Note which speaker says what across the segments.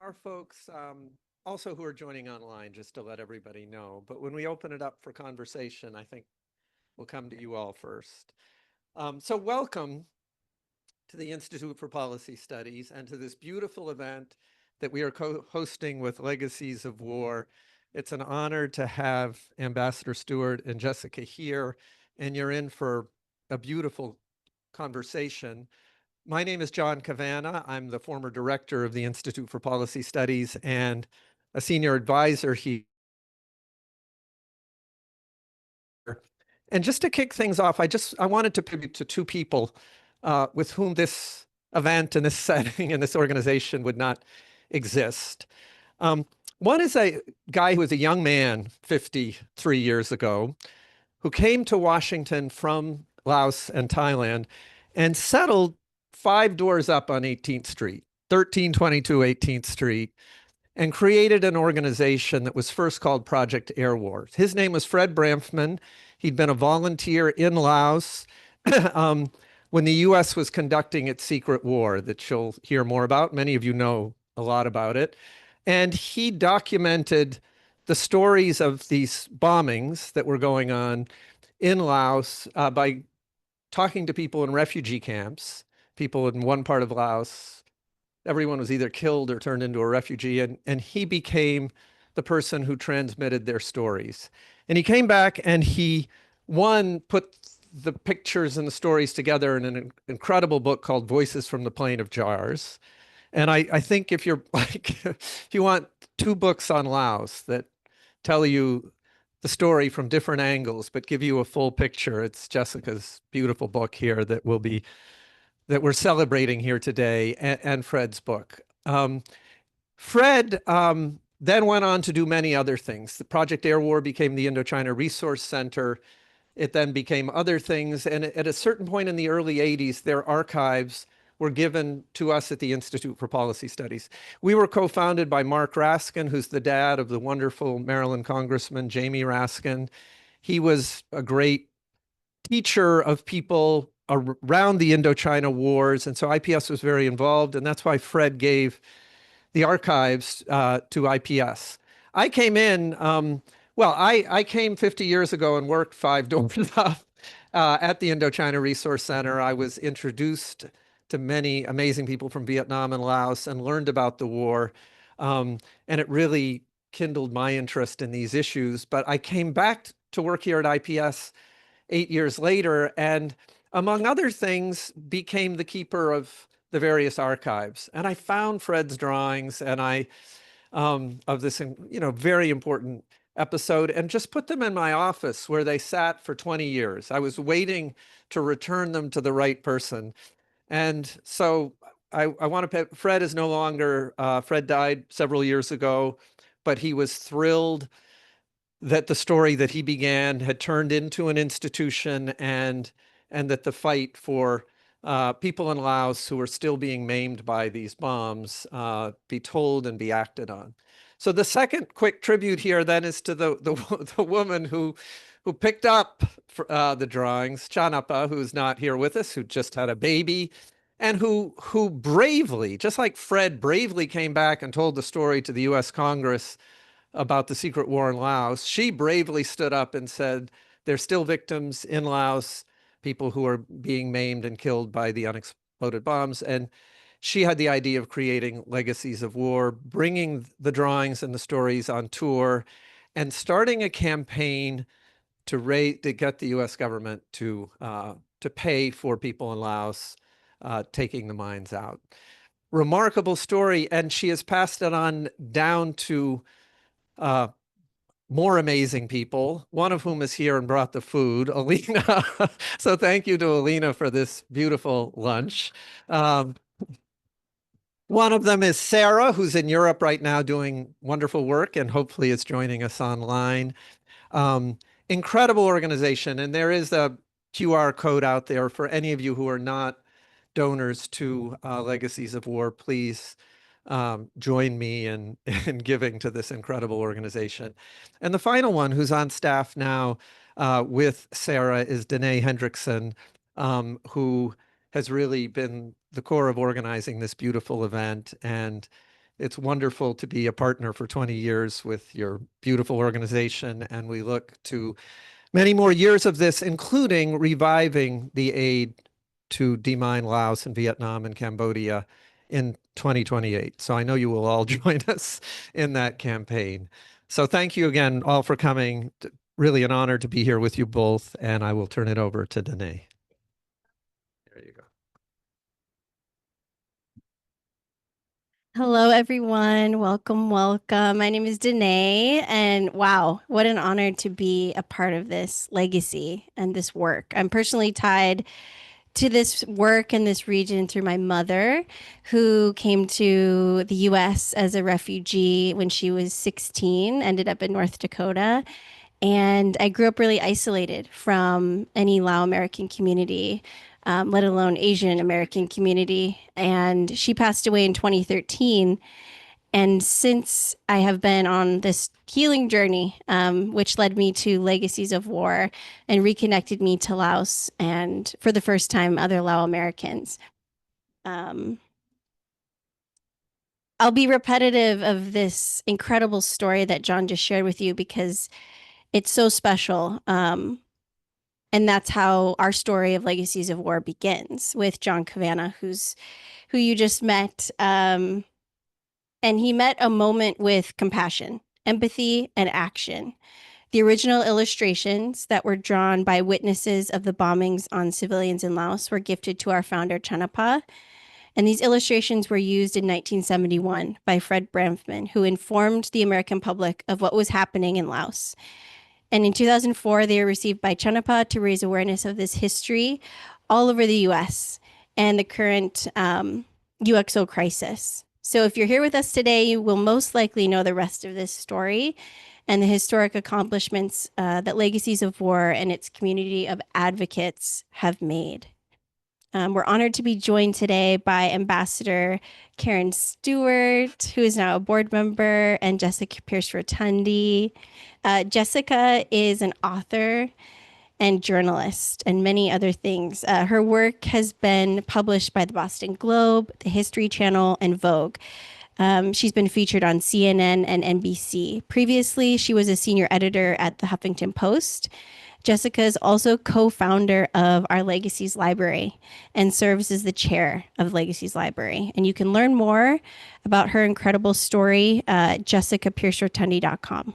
Speaker 1: Our folks also who are joining online, just to let everybody know. But when we open it up for conversation, I think we'll come to you all first. So welcome to the Institute for Policy Studies and to this beautiful event that we are co-hosting with Legacies of War. It's an honor to have Ambassador Stewart and Jessica here, and you're in for a beautiful conversation. My name is John Cavanna. I'm the former director of the Institute for Policy Studies and a senior advisor here. And just to kick things off, I wanted to pivot to two people with whom this event and this setting and this organization would not exist. One is a guy who was a young man 53 years ago who came to Washington from Laos and Thailand and settled 5 doors up on 18th Street, 1322 18th Street, and created an organization that was first called Project Air War. His name was Fred Bramfman. He'd been a volunteer in Laos when the US was conducting its secret war that you'll hear more about. Many of you know a lot about it. And he documented the stories of these bombings that were going on in Laos by talking to people in refugee camps, people in one part of Laos. Everyone was either killed or turned into a refugee, and he became the person who transmitted their stories. And he came back and he, one, put the pictures and the stories together in an incredible book called Voices from the Plain of Jars. And I think if you're like, if you want two books on Laos that tell you the story from different angles, but give you a full picture, it's Jessica's beautiful book here that we're celebrating here today, and Fred's book. Fred then went on to do many other things. The Project Air War became the Indochina Resource Center. It then became other things. And at a certain point in the early 80s, their archives were given to us at the Institute for Policy Studies. We were co-founded by Mark Raskin, who's the dad of the wonderful Maryland Congressman Jamie Raskin. He was a great teacher of people around the Indochina wars. And so IPS was very involved. And that's why Fred gave the archives to IPS. I came in, I came 50 years ago and worked 5 doors up at the Indochina Resource Center. I was introduced to many amazing people from Vietnam and Laos and learned about the war. And it really kindled my interest in these issues. But I came back to work here at IPS 8 years later, and among other things, became the keeper of the various archives. And I found Fred's drawings and of this, very important episode, and just put them in my office where they sat for 20 years. I was waiting to return them to the right person. And so I want to, Fred is no longer, Fred died several years ago, but he was thrilled that the story that he began had turned into an institution, and that the fight for people in Laos who are still being maimed by these bombs be told and be acted on. So the second quick tribute here then is to the woman who picked up the drawings, Chanapa, who's not here with us, who just had a baby, and who bravely, just like Fred bravely came back and told the story to the US Congress about the secret war in Laos, she bravely stood up and said, there's still victims in Laos, people who are being maimed and killed by the unexploded bombs. And she had the idea of creating Legacies of War, bringing the drawings and the stories on tour, and starting a campaign to get the US government to pay for people in Laos taking the mines out. Remarkable story, and she has passed it on down to more amazing people, one of whom is here and brought the food, Alina. So thank you to Alina for this beautiful lunch. One of them is Sarah, who's in Europe right now doing wonderful work and hopefully is joining us online. Incredible organization. And there is a QR code out there for any of you who are not donors to Legacies of War. Please join me in giving to this incredible organization. And the final one who's on staff now with Sarah is Danae Hendrickson, who has really been the core of organizing this beautiful event and It's wonderful to be a partner for 20 years with your beautiful organization, and we look to many more years of this, including reviving the aid to demine Laos and Vietnam and Cambodia in 2028. So I know you will all join us in that campaign. So thank you again all for coming. Really an honor to be here with you both, and I will turn it over to Danae. There you go.
Speaker 2: Hello, everyone. Welcome, welcome. My name is Danae, and wow, what an honor to be a part of this legacy and this work. I'm personally tied to this work and this region through my mother, who came to the US as a refugee when she was 16, ended up in North Dakota. And I grew up really isolated from any Lao American community, let alone Asian American community. And she passed away in 2013. And since I have been on this healing journey, which led me to Legacies of War and reconnected me to Laos and, for the first time, other Lao Americans. I'll be repetitive of this incredible story that John just shared with you because it's so special. And that's how our story of Legacies of War begins, with John Cavanagh, who you just met. And he met a moment with compassion, empathy, and action. The original illustrations that were drawn by witnesses of the bombings on civilians in Laos were gifted to our founder, Chanapa. And these illustrations were used in 1971 by Fred Bramfman, who informed the American public of what was happening in Laos. And in 2004, they were received by Chanapa to raise awareness of this history all over the US and the current UXO crisis. So if you're here with us today, you will most likely know the rest of this story and the historic accomplishments that Legacies of War and its community of advocates have made. We're honored to be joined today by Ambassador Karen Stewart, who is now a board member, and Jessica Pearce Rotondi. Jessica is an author and journalist and many other things. Her work has been published by the Boston Globe, the History Channel, and Vogue. She's been featured on CNN and NBC. Previously, she was a senior editor at the Huffington Post. Jessica is also co-founder of our Legacies Library and serves as the chair of Legacies Library. And you can learn more about her incredible story at jessicapearcerotundi.com.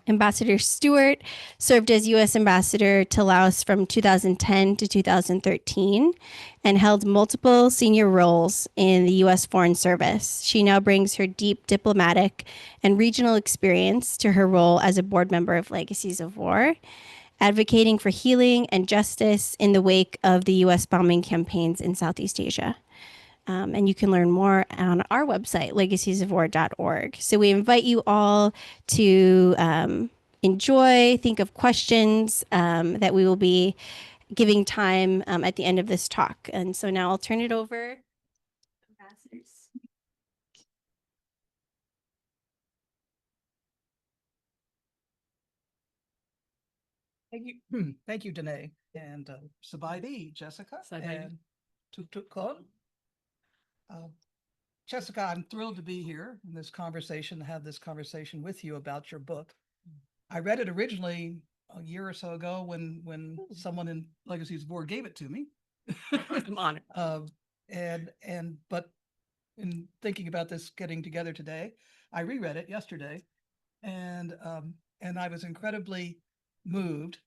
Speaker 2: Ambassador Stewart served as U.S. Ambassador to Laos from 2010 to 2013 and held multiple senior roles in the U.S. Foreign Service. She now brings her deep diplomatic and regional experience to her role as a board member of Legacies of War, advocating for healing and justice in the wake of the U.S. bombing campaigns in Southeast Asia. And you can learn more on our website, legacesofwar.org. So we invite you all to enjoy, think of questions that we will be giving time at the end of this talk. And so now I'll turn it over. Ambassadors.
Speaker 3: Thank you, Danae, and Sabaidi, Jessica, and Tuktukon. Jessica, I'm thrilled to be here in this conversation, to have this conversation with you about your book. I read it originally a year or so ago when someone in Legacies of War gave it to me.
Speaker 2: I'm honored.
Speaker 3: But in thinking about this getting together today, I reread it yesterday, and I was incredibly moved,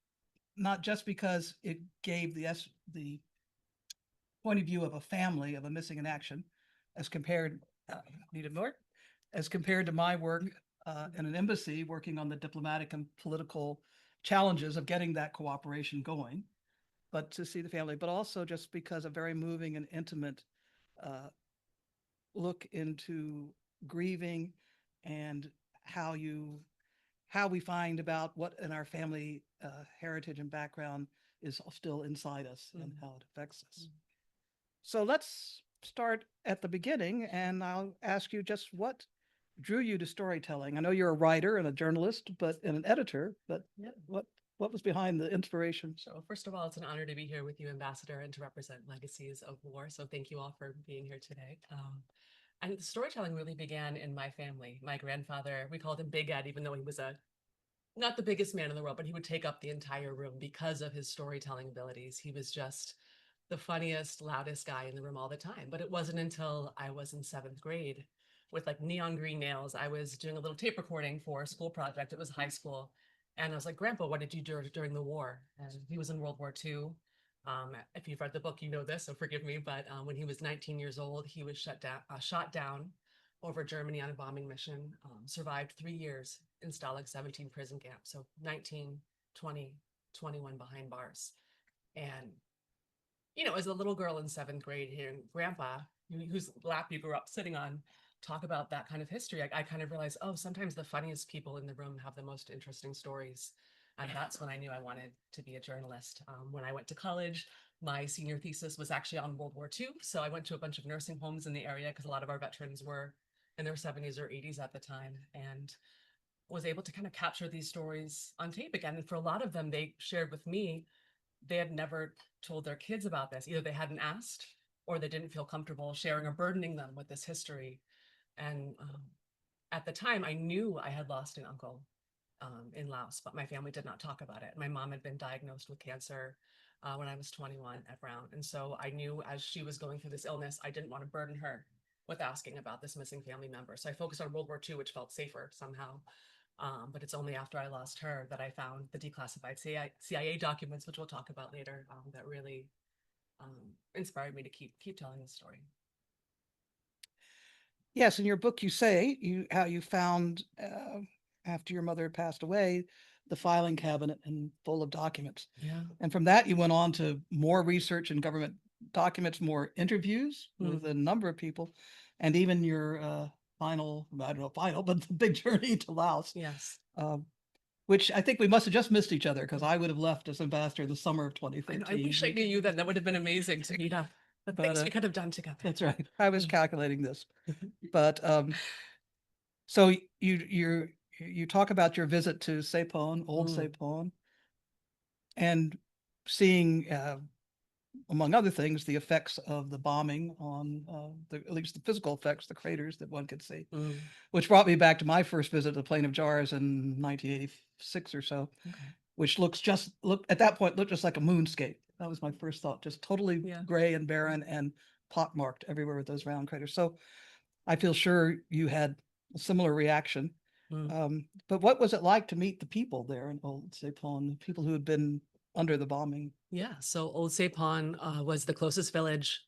Speaker 3: not just because it gave the point of view of a family of a missing in action, as compared as compared to my work in an embassy working on the diplomatic and political challenges of getting that cooperation going, but to see the family, but also just because a very moving and intimate look into grieving and how we find about what in our family heritage and background is still inside us and how it affects us. So let's start at the beginning, and I'll ask you just what drew you to storytelling. I know you're a writer and a journalist, and an editor, but what was behind the inspiration?
Speaker 4: So first of all, it's an honor to be here with you, Ambassador, and to represent Legacies of War. So thank you all for being here today. And the storytelling really began in my family. My grandfather, we called him Big Ed, even though he was not the biggest man in the world, but he would take up the entire room because of his storytelling abilities. He was just the funniest, loudest guy in the room all the time. But it wasn't until I was in 7th grade with like neon green nails. I was doing a little tape recording for a school project. It was high school. And I was like, Grandpa, what did you do during the war? And he was in World War II. If you've read the book, you know this, so forgive me. But when he was 19 years old, he was shot down over Germany on a bombing mission, survived 3 years in Stalag 17 prison camp. So 19, 20, 21 behind bars. And, as a little girl in 7th grade hearing Grandpa, whose lap you grew up sitting on, talk about that kind of history, I kind of realized, oh, sometimes the funniest people in the room have the most interesting stories. And that's when I knew I wanted to be a journalist. When I went to college, my senior thesis was actually on World War II. So I went to a bunch of nursing homes in the area because a lot of our veterans were in their 70s or 80s at the time, and was able to kind of capture these stories on tape again. And for a lot of them, they shared with me they had never told their kids about this. Either they hadn't asked or they didn't feel comfortable sharing or burdening them with this history. And at the time, I knew I had lost an uncle in Laos, but my family did not talk about it. My mom had been diagnosed with cancer when I was 21 at Brown. And so I knew as she was going through this illness, I didn't want to burden her with asking about this missing family member. So I focused on World War II, which felt safer somehow. But it's only after I lost her that I found the declassified CIA documents, which we'll talk about later, that really inspired me to keep telling the story.
Speaker 3: Yes, in your book you say how you found after your mother had passed away the filing cabinet and full of documents.
Speaker 4: Yeah.
Speaker 3: And from that you went on to more research in government documents, more interviews with a number of people, and even your final, I don't know, final, but the big journey to Laos.
Speaker 4: Yes.
Speaker 3: Which I think we must have just missed each other because I would have left as ambassador the summer of
Speaker 4: I
Speaker 3: 2013.
Speaker 4: wish I knew you then. That would have been amazing to meet up. The
Speaker 3: But,
Speaker 4: things we could have done together.
Speaker 3: That's right. I was calculating this. But so you talk about your visit to Sepon, old Sepon, and seeing, among other things, the effects of the bombing on at least the physical effects, the craters that one could see, which brought me back to my first visit to the Plain of Jars in 1986 or so, which at that point looked just like a moonscape. That was my first thought, just totally gray and barren and pockmarked everywhere with those round craters. So I feel sure you had a similar reaction. But what was it like to meet the people there in Old Sepon, the people who had been under the bombing?
Speaker 4: Yeah, so Old Sepon was the closest village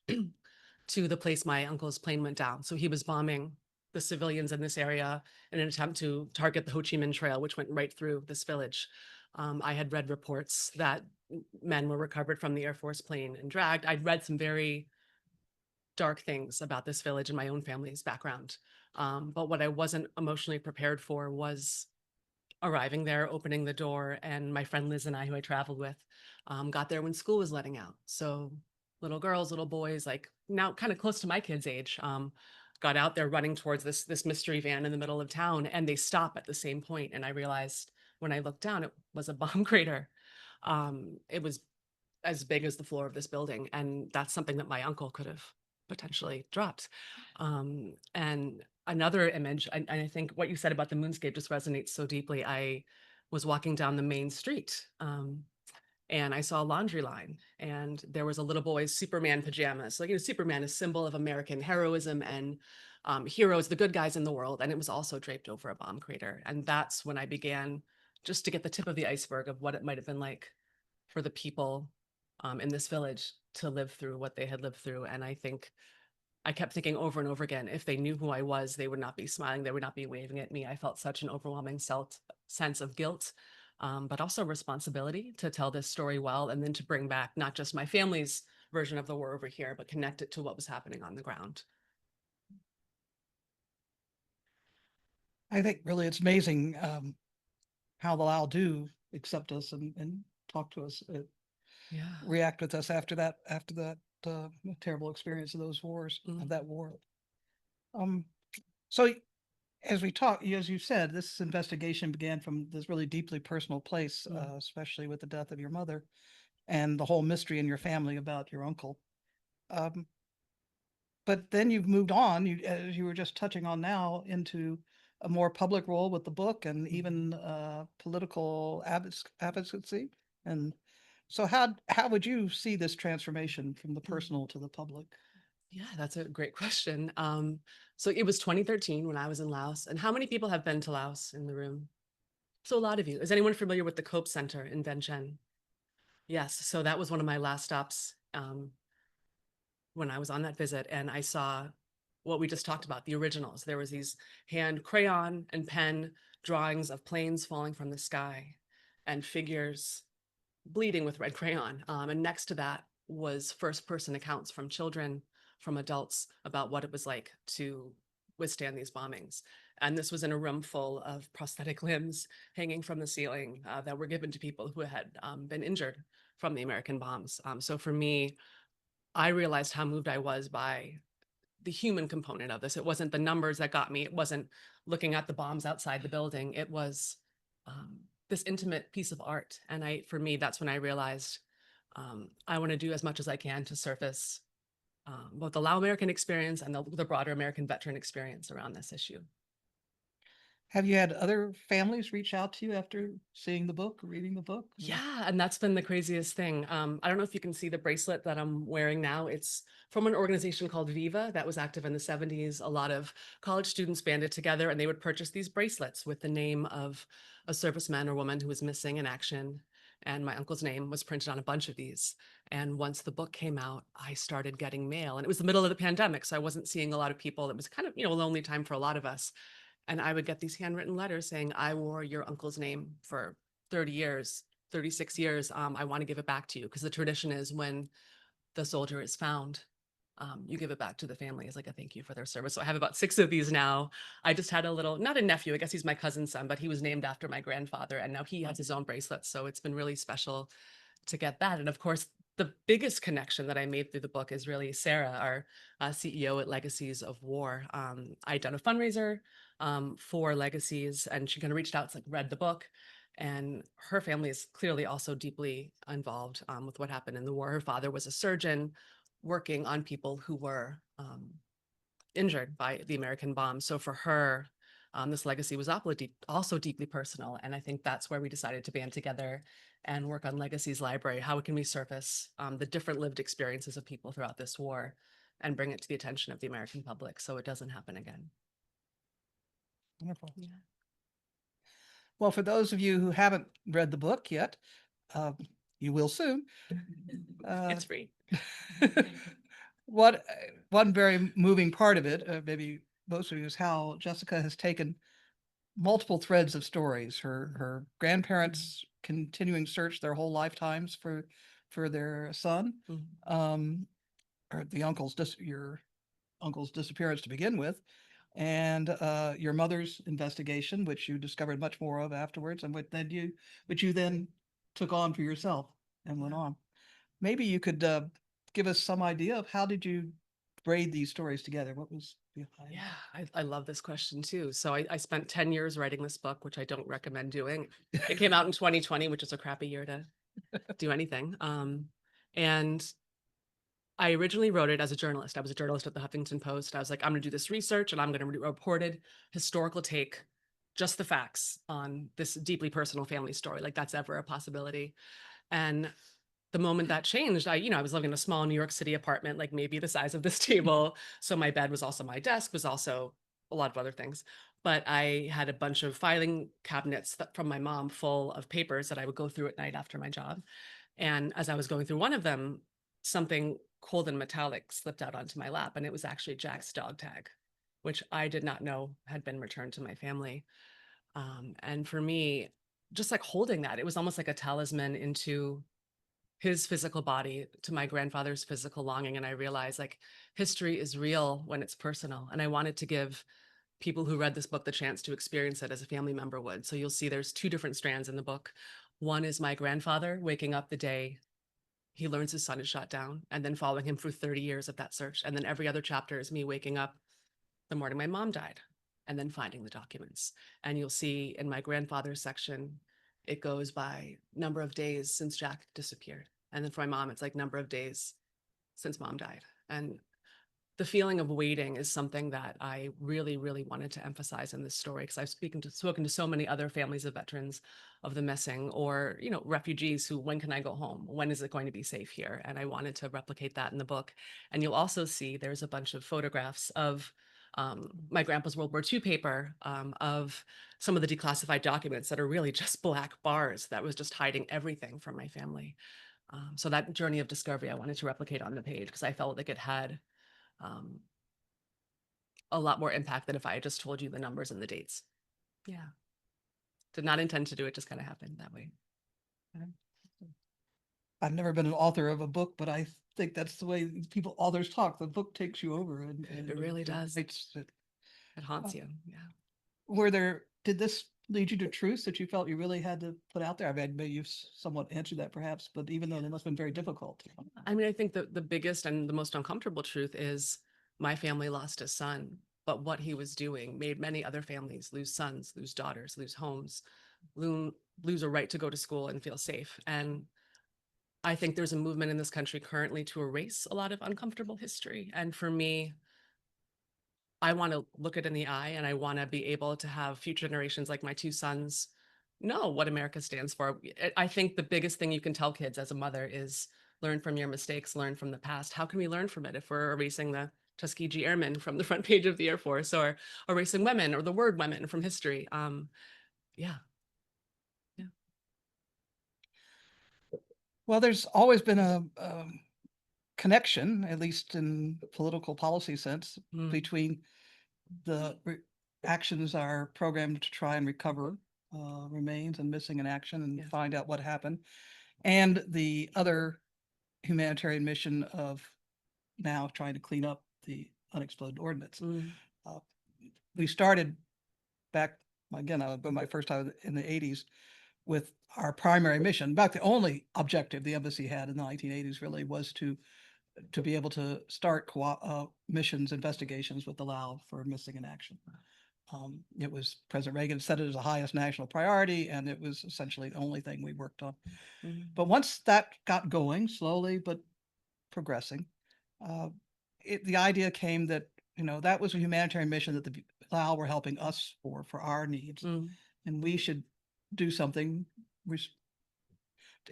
Speaker 4: to the place my uncle's plane went down. So he was bombing the civilians in this area in an attempt to target the Ho Chi Minh Trail, which went right through this village. I had read reports that men were recovered from the Air Force plane and dragged. I'd read some very dark things about this village and my own family's background. But what I wasn't emotionally prepared for was arriving there, opening the door, and my friend Liz and I, who I traveled with, got there when school was letting out. So little girls, little boys, like now kind of close to my kids' age, got out there running towards this mystery van in the middle of town, and they stop at the same point. And I realized when I looked down, it was a bomb crater. It was as big as the floor of this building, and that's something that my uncle could have potentially dropped. And another image, and I think what you said about the moonscape just resonates so deeply. I was walking down the main street, and I saw a laundry line, and there was a little boy's Superman pajamas. Like, Superman is a symbol of American heroism and heroes, the good guys in the world. And it was also draped over a bomb crater. And that's when I began just to get the tip of the iceberg of what it might have been like for the people in this village to live through what they had lived through. And I think I kept thinking over and over again, if they knew who I was, they would not be smiling. They would not be waving at me. I felt such an overwhelming sense of guilt, but also responsibility to tell this story well, and then to bring back not just my family's version of the war over here, but connect it to what was happening on the ground.
Speaker 3: I think really it's amazing how the Lao do accept us and talk to us, react with us after that terrible experience of those wars, of that war. So as you said, this investigation began from this really deeply personal place, especially with the death of your mother and the whole mystery in your family about your uncle. but then you've moved on, as you were just touching on now, into a more public role with the book and even political advocacy. And so how would you see this transformation from the personal to the public?
Speaker 4: Yeah, that's a great question. So it was 2013 when I was in Laos. And how many people have been to Laos in the room? So a lot of you. Is anyone familiar with the Cope Center in Vientiane? Yes. So that was one of my last stops when I was on that visit, and I saw what we just talked about, the originals. There was these hand crayon and pen drawings of planes falling from the sky and figures bleeding with red crayon. And next to that was first person accounts from children, from adults about what it was like to withstand these bombings. And this was in a room full of prosthetic limbs hanging from the ceiling that were given to people who had been injured from the American bombs. So for me, I realized how moved I was by the human component of this. It wasn't the numbers that got me. It wasn't looking at the bombs outside the building. It was this intimate piece of art. And for me, that's when I realized I want to do as much as I can to surface both the Lao American experience and the broader American veteran experience around this issue.
Speaker 3: Have you had other families reach out to you after seeing the book, reading the book?
Speaker 4: Yeah, and that's been the craziest thing. I don't know if you can see the bracelet that I'm wearing now. It's from an organization called Viva that was active in the 70s. A lot of college students banded together and they would purchase these bracelets with the name of a serviceman or woman who was missing in action. And my uncle's name was printed on a bunch of these. And once the book came out, I started getting mail. And it was the middle of the pandemic, so I wasn't seeing a lot of people. It was kind of, a lonely time for a lot of us. And I would get these handwritten letters saying, I wore your uncle's name for 30 years, 36 years. I want to give it back to you. Because the tradition is when the soldier is found, you give it back to the family as like a thank you for their service. So I have about 6 of these now. I just had a little, not a nephew, I guess he's my cousin's son, but he was named after my grandfather. And now he has his own bracelet. So it's been really special to get that. And of course, the biggest connection that I made through the book is really Sarah, our CEO at Legacies of War. I'd done a fundraiser for Legacies, and she kind of reached out, read the book, and her family is clearly also deeply involved with what happened in the war. Her father was a surgeon working on people who were injured by the American bombs. So for her, this legacy was also deeply personal. And I think that's where we decided to band together and work on Legacies Library. How can we surface the different lived experiences of people throughout this war and bring it to the attention of the American public so it doesn't happen again?
Speaker 3: Wonderful.
Speaker 4: Yeah.
Speaker 3: Well, for those of you who haven't read the book yet, you will soon.
Speaker 4: It's free.
Speaker 3: One very moving part of it, maybe most of you, is how Jessica has taken multiple threads of stories. Her grandparents' continuing search their whole lifetimes for their son, or your uncle's disappearance to begin with, and your mother's investigation, which you discovered much more of afterwards, and which you then took on for yourself and went on. Maybe you could give us some idea of how did you braid these stories together? What was behind?
Speaker 4: Yeah, I love this question too. So I spent 10 years writing this book, which I don't recommend doing. It came out in 2020, which is a crappy year to do anything. And I originally wrote it as a journalist. I was a journalist at the Huffington Post. I was like, I'm going to do this research and I'm going to do a reported historical take, just the facts on this deeply personal family story, like that's ever a possibility. And the moment that changed, I was living in a small New York City apartment, like maybe the size of this table. So my bed was also my desk, was also a lot of other things. But I had a bunch of filing cabinets from my mom full of papers that I would go through at night after my job. And as I was going through one of them, something cold and metallic slipped out onto my lap, and it was actually Jack's dog tag, which I did not know had been returned to my family. And for me, just like holding that, it was almost like a talisman into his physical body to my grandfather's physical longing. And I realized history is real when it's personal. And I wanted to give people who read this book the chance to experience it as a family member would. So you'll see there's 2 different strands in the book. One is my grandfather waking up the day he learns his son is shot down, and then following him through 30 years of that search. And then every other chapter is me waking up the morning my mom died and then finding the documents. And you'll see in my grandfather's section, it goes by number of days since Jack disappeared. And then for my mom, it's number of days since mom died. And the feeling of waiting is something that I really, really wanted to emphasize in this story, because I've spoken to so many other families of veterans of the missing, or, you know, refugees who, when can I go home? When is it going to be safe here? And I wanted to replicate that in the book. And you'll also see there's a bunch of photographs of my grandpa's World War II paper, of some of the declassified documents that are really just black bars that was just hiding everything from my family. So that journey of discovery I wanted to replicate on the page, because I felt like it had a lot more impact than if I had just told you the numbers and the dates. Yeah. Did not intend to do it, just kind of happened that way.
Speaker 3: I've never been an author of a book, but I think that's the way authors talk. The book takes you over, and
Speaker 4: It really does. It haunts
Speaker 3: Oh.
Speaker 4: you. Yeah.
Speaker 3: Did this lead you to truths that you felt you really had to put out there? I mean, maybe you've somewhat answered that perhaps, but even though they must have been very difficult.
Speaker 4: I mean, I think the biggest and the most uncomfortable truth is my family lost a son, but what he was doing made many other families lose sons, lose daughters, lose homes, lose a right to go to school and feel safe. And I think there's a movement in this country currently to erase a lot of uncomfortable history. And for me, I want to look it in the eye, and I want to be able to have future generations like my two sons know what America stands for. I think the biggest thing you can tell kids as a mother is learn from your mistakes, learn from the past. How can we learn from it if we're erasing the Tuskegee Airmen from the front page of the Air Force, or erasing women or the word women from history? Yeah.
Speaker 3: Well, there's always been a connection, at least in political policy sense, between the actions are programmed to try and recover remains and missing in action and find out what happened, and the other humanitarian mission of now trying to clean up the unexploded ordnance. We started back, again, my first time in the 80s with our primary mission. In fact, the only objective the embassy had in the 1980s really was to be able to start missions, investigations with the Lao for missing in action. It was President Reagan set it as the highest national priority, and it was essentially the only thing we worked on. But once that got going, slowly but progressing, the idea came that, you know, that was a humanitarian mission that the Lao were helping us for our needs, and we should do something.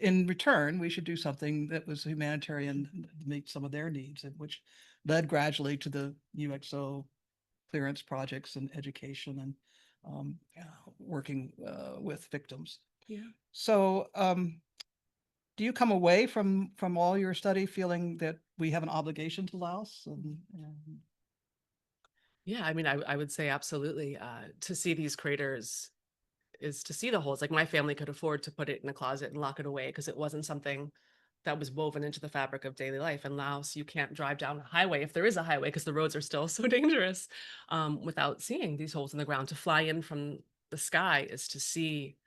Speaker 3: In return, we should do something that was humanitarian to meet some of their needs, and which led gradually to the UXO clearance projects and education and working with victims.
Speaker 4: Yeah.
Speaker 3: So do you come away from all your study feeling that we have an obligation to Laos?
Speaker 4: Yeah, I mean, I would say absolutely. To see these craters is to see the holes. Like, my family could afford to put it in a closet and lock it away because it wasn't something that was woven into the fabric of daily life. In Laos, you can't drive down a highway, if there is a highway, because the roads are still so dangerous, without seeing these holes in the ground. To fly in from the sky is to see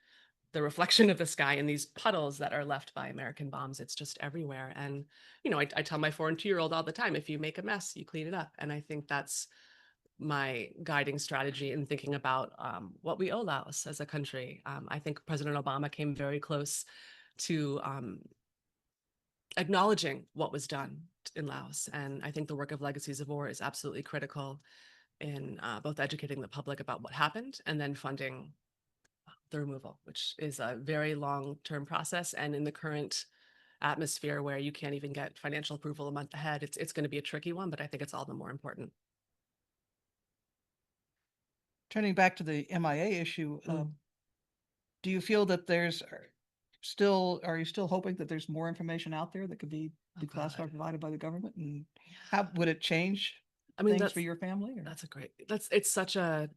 Speaker 4: the reflection of the sky in these puddles that are left by American bombs. It's just everywhere. And, you know, I tell my 4 and 2-year-old all the time, if you make a mess, you clean it up. And I think that's my guiding strategy in thinking about what we owe Laos as a country. I think President Obama came very close to acknowledging what was done in Laos. And I think the work of Legacies of War is absolutely critical in both educating the public about what happened and then funding the removal, which is a very long-term process. And in the current atmosphere where you can't even get financial approval a month ahead, it's going to be a tricky one, but I think it's all the more important.
Speaker 3: Turning back to the MIA issue, do you feel that are you still hoping that there's more information out there that could be declassified, provided by the government? And how would it change things for your family?
Speaker 4: It's such a,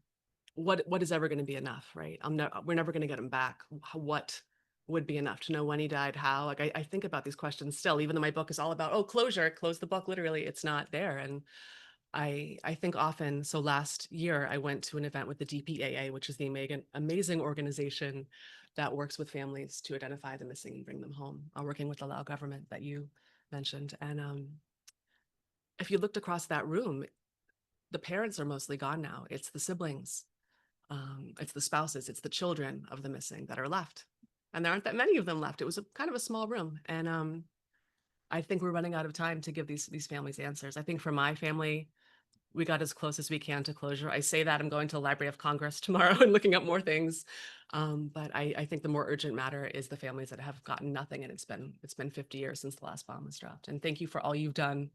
Speaker 4: what is ever going to be enough, right? We're never going to get him back. What would be enough to know when he died, how? Like, I think about these questions still, even though my book is all about, closure, close the book, literally, it's not there. And I think often, so last year I went to an event with the DPAA, which is the amazing organization that works with families to identify the missing and bring them home, working with the Lao government that you mentioned. And if you looked across that room, the parents are mostly gone now. It's the siblings, it's the spouses, it's the children of the missing that are left. And there aren't that many of them left. It was kind of a small room. And I think we're running out of time to give these families answers. I think for my family, we got as close as we can to closure. I say that I'm going to the Library of Congress tomorrow and looking up more things. But I think the more urgent matter is the families that have gotten nothing. And it's been 50 years since the last bomb was dropped. And thank you for all you've done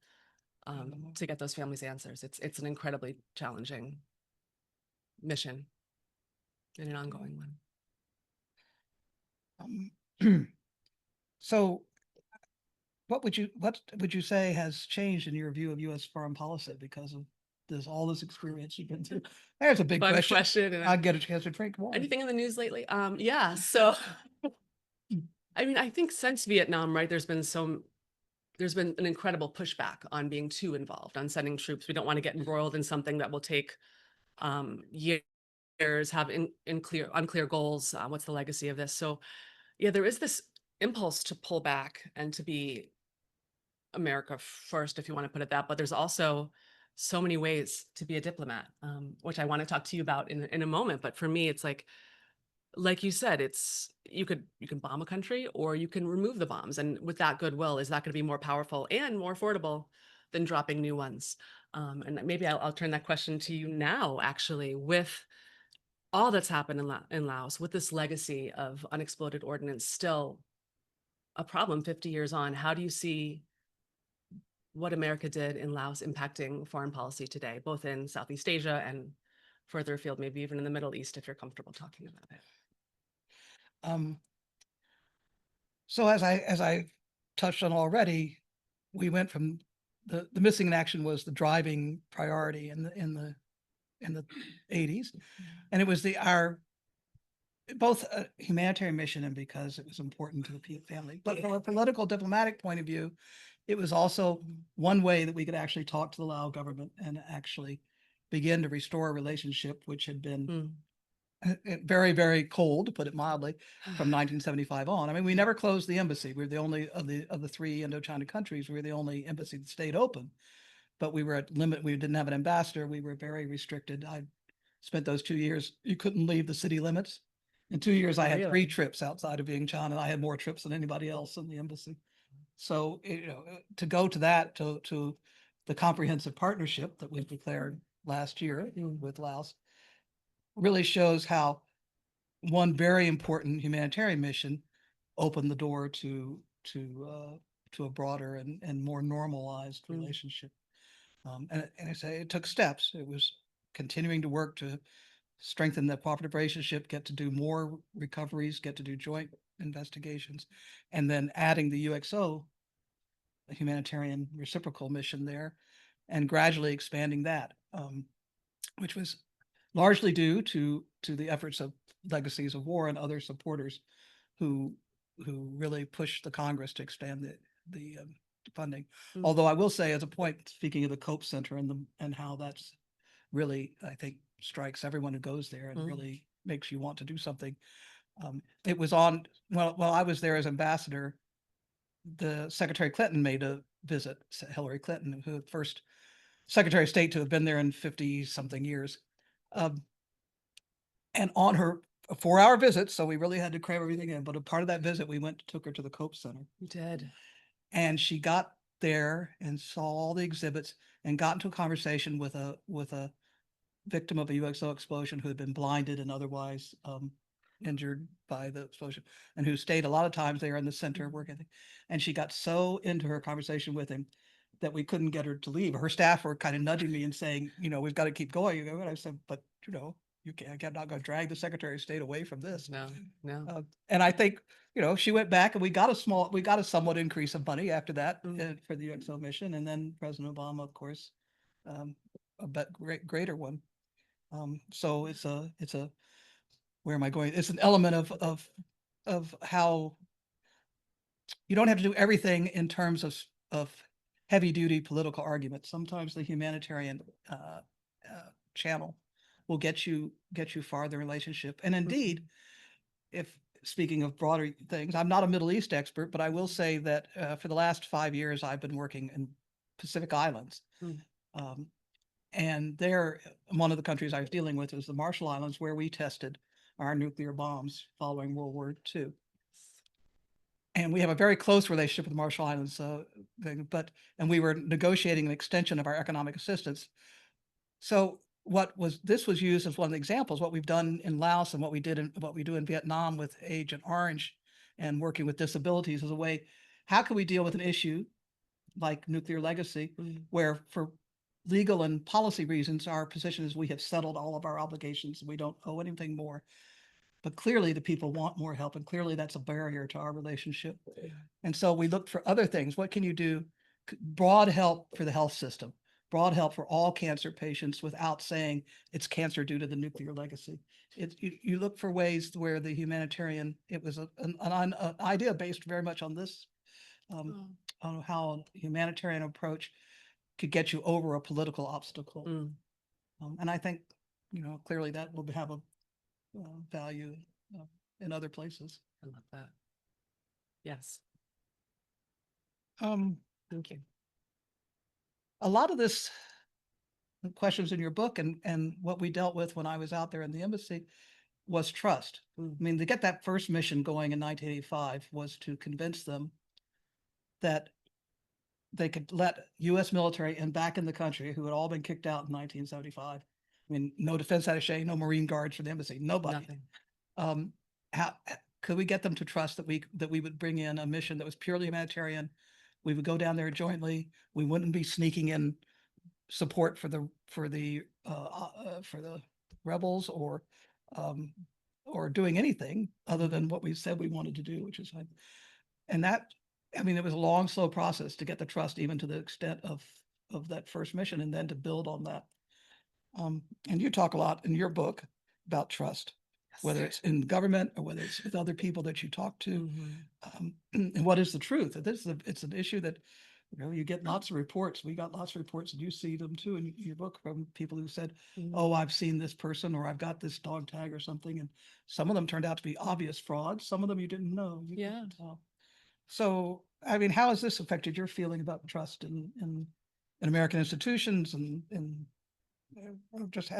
Speaker 4: to get those families answers. It's an incredibly challenging mission and an ongoing one.
Speaker 3: So what would you say has changed in your view of U.S. foreign policy because of all this experience you've been through? There's a big
Speaker 4: Fun
Speaker 3: question.
Speaker 4: and
Speaker 3: I'll get a chance to drink more.
Speaker 4: anything in the news lately? Yeah. So, I mean, I think since Vietnam, right, there's been an incredible pushback on being too involved, on sending troops. We don't want to get embroiled in something that will take years, have unclear goals. What's the legacy of this? So, yeah, there is this impulse to pull back and to be America first, if you want to put it that. But there's also so many ways to be a diplomat, which I want to talk to you about in a moment. But for me, it's like you said, it's you can bomb a country or you can remove the bombs. And with that goodwill, is that going to be more powerful and more affordable than dropping new ones? And maybe I'll turn that question to you now, actually, with all that's happened in Laos, with this legacy of unexploded ordnance still a problem 50 years on. How do you see what America did in Laos impacting foreign policy today, both in Southeast Asia and further afield, maybe even in the Middle East, if you're comfortable talking about it?
Speaker 3: So as I touched on already, we went from the missing in action was the driving priority in the 80s, and it was our both a humanitarian mission and because it was important to the family. But from a political diplomatic point of view, it was also one way that we could actually talk to the Lao government and actually begin to restore a relationship which had been very, very cold, to put it mildly, from 1975 on. I mean, we never closed the embassy. We were the only of the three Indochina countries. We were the only embassy that stayed open, but we were at limit. We didn't have an ambassador. We were very restricted. I spent those 2 years. You couldn't leave the city limits. In 2 years, I had 3 trips outside of Vientiane, and I had more trips than anybody else in the embassy. So, to go to that, to the comprehensive partnership that we declared last year with Laos, really shows how one very important humanitarian mission opened the door to a broader and more normalized relationship. And I say it took steps. It was continuing to work to strengthen the cooperative relationship, get to do more recoveries, get to do joint investigations, and then adding the UXO, the humanitarian reciprocal mission there, and gradually expanding that, which was largely due to the efforts of Legacies of War and other supporters who really pushed the Congress to expand the funding. Although I will say, as a point, speaking of the Cope Center and how that's really, I think, strikes everyone who goes there and really makes you want to do something. It was on while I was there as ambassador, the Secretary Clinton made a visit, Hillary Clinton, who first Secretary of State to have been there in 50 something years. And on her 4-hour visit, so we really had to cram everything in, but a part of that visit, we took her to the Cope Center.
Speaker 4: You did.
Speaker 3: And she got there and saw all the exhibits and got into a conversation with a victim of a UXO explosion who had been blinded and otherwise injured by the explosion, and who stayed a lot of times there in the center working. And she got so into her conversation with him that we couldn't get her to leave. Her staff were kind of nudging me and saying, we've got to keep going. And I said, but you can't. I'm not going to drag the Secretary of State away from this.
Speaker 4: No.
Speaker 3: And I think she went back, and we got a somewhat increase of money after that for the UXO mission, and then President Obama, of course, a greater one. So it's a where am I going? It's an element of how you don't have to do everything in terms of heavy duty political arguments. Sometimes the humanitarian channel will get you farther in relationship. And indeed, if speaking of broader things, I'm not a Middle East expert, but I will say that for the last 5 years, I've been working in Pacific Islands. And there, one of the countries I was dealing with was the Marshall Islands, where we tested our nuclear bombs following World War II. and we have a very close relationship with the Marshall Islands, and we were negotiating an extension of our economic assistance. So this was used as one of the examples, what we've done in Laos and what we do in Vietnam with Agent Orange and working with disabilities as a way, how can we deal with an issue like nuclear legacy, where for legal and policy reasons, our position is we have settled all of our obligations and we don't owe anything more. But clearly the people want more help, and clearly that's a barrier to our relationship. And so we looked for other things. What can you do? Broad help for the health system, broad help for all cancer patients without saying it's cancer due to the nuclear legacy. You look for ways where the humanitarian, it was an idea based very much on this, on how a humanitarian approach could get you over a political obstacle. And I think, clearly that will have a value in other places.
Speaker 4: I love that. Yes.
Speaker 3: Thank you. A lot of this questions in your book and what we dealt with when I was out there in the embassy was trust. I mean, to get that first mission going in 1985 was to convince them that they could let U.S. military in back in the country who had all been kicked out in 1975. I mean, no defense attaché, no Marine guards for the embassy, nobody. Nothing. How could we get them to trust that we would bring in a mission that was purely humanitarian? We would go down there jointly. We wouldn't be sneaking in support for the rebels or doing anything other than what we said we wanted to do, which is fine. And that, I mean, it was a long, slow process to get the trust even to the extent of that first mission, and then to build on that. And you talk a lot in your book about trust, whether it's in government or whether it's with other people that you talk to. And what is the truth? It's an issue that, you get lots of reports. We got lots of reports, and you see them too in your book, from people who said, oh, I've seen this person, or I've got this dog tag or something. And some of them turned out to be obvious frauds. Some of them you didn't know. You couldn't tell. So, I mean, how has this affected your feeling about trust in American institutions and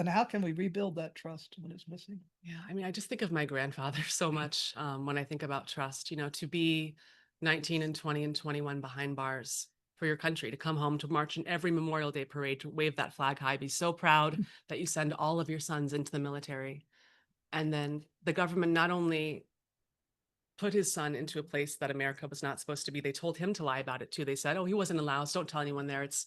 Speaker 3: how can we rebuild that trust when it's missing?
Speaker 4: Yeah, I mean, I just think of my grandfather so much when I think about trust, to be 19 and 20 and 21 behind bars for your country, to come home, to march in every Memorial Day parade, to wave that flag high, be so proud that you send all of your sons into the military. And then the government not only put his son into a place that America was not supposed to be, they told him to lie about it too. They said, oh, he wasn't in Laos, don't tell anyone there. It's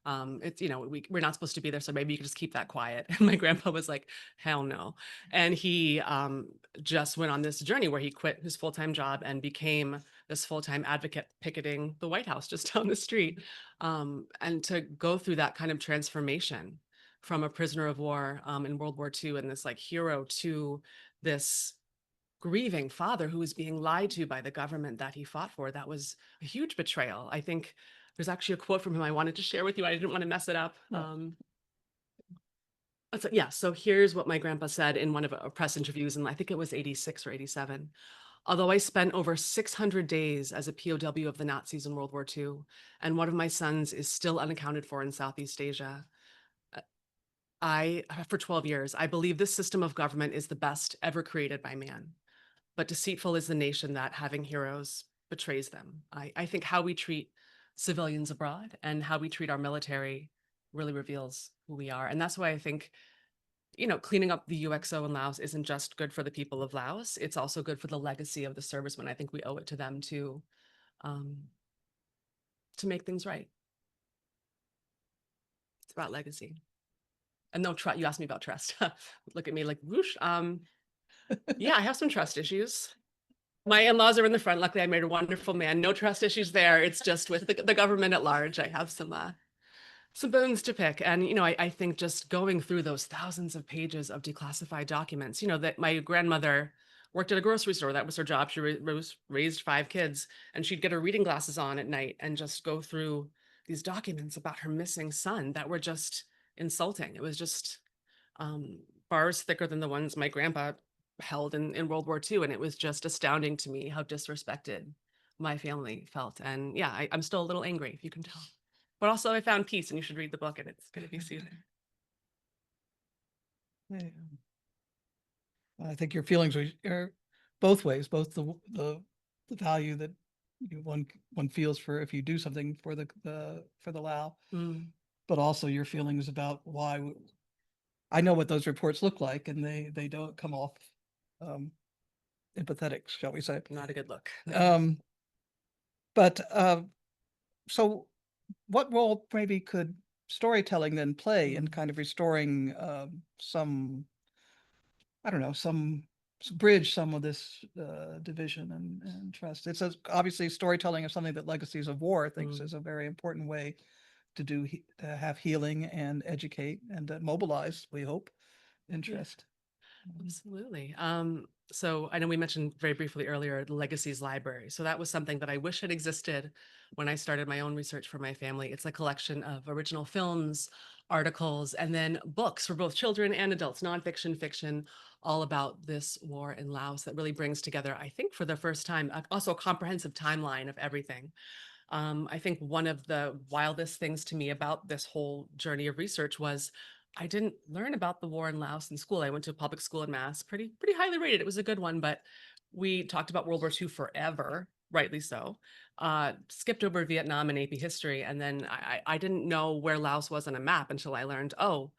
Speaker 4: we're not supposed to be there, so maybe you could just keep that quiet. And my grandpa was like, hell no. And he just went on this journey where he quit his full-time job and became this full-time advocate picketing the White House just down the street. And to go through that kind of transformation from a prisoner of war in World War II and this like hero to this grieving father who was being lied to by the government that he fought for, that was a huge betrayal. I think there's actually a quote from him I wanted to share with you. I didn't want to mess it up. So here's what my grandpa said in one of our press interviews, and I think it was 86 or 87. Although I spent over 600 days as a POW of the Nazis in World War II, and one of my sons is still unaccounted for in Southeast Asia, for 12 years, I believe this system of government is the best ever created by man. But deceitful is the nation that, having heroes, betrays them. I think how we treat civilians abroad and how we treat our military really reveals who we are. And that's why I think, cleaning up the UXO in Laos isn't just good for the people of Laos, it's also good for the legacy of the servicemen. I think we owe it to them to make things right. It's about legacy. And no, you asked me about trust. Look at me like, whoosh. Yeah, I have some trust issues. My in-laws are in the front. Luckily, I married a wonderful man. No trust issues there. It's just with the government at large. I have some bones to pick. And, I think just going through those thousands of pages of declassified documents, that my grandmother worked at a grocery store. That was her job. She raised 5 kids, and she'd get her reading glasses on at night and just go through these documents about her missing son that were just insulting. It was just bars thicker than the ones my grandpa held in World War II. And it was just astounding to me how disrespected my family felt. And yeah, I'm still a little angry, if you can tell. But also I found peace, and you should read the book, and it's going to be soothing.
Speaker 3: I think your feelings are both ways, both the value that one feels for if you do something for the Lao,
Speaker 4: Mm.
Speaker 3: but also your feelings about why. I know what those reports look like, and they don't come off empathetic, shall we say?
Speaker 4: Not a good look.
Speaker 3: But so what role maybe could storytelling then play in kind of restoring some, I don't know, some bridge some of this division and trust? It's obviously storytelling is something that Legacies of War thinks is a very important way to do to have healing and educate and mobilize, we hope, interest.
Speaker 4: Absolutely. So I know we mentioned very briefly earlier the Legacies Library. So that was something that I wish had existed when I started my own research for my family. It's a collection of original films, articles, and then books for both children and adults, nonfiction, fiction, all about this war in Laos that really brings together, I think for the first time, also a comprehensive timeline of everything. I think one of the wildest things to me about this whole journey of research was I didn't learn about the war in Laos in school. I went to a public school in Mass, pretty highly rated. It was a good one, but we talked about World War II forever, rightly so. Skipped over Vietnam and AP history, and then I didn't know where Laos was on a map until I learned, oh,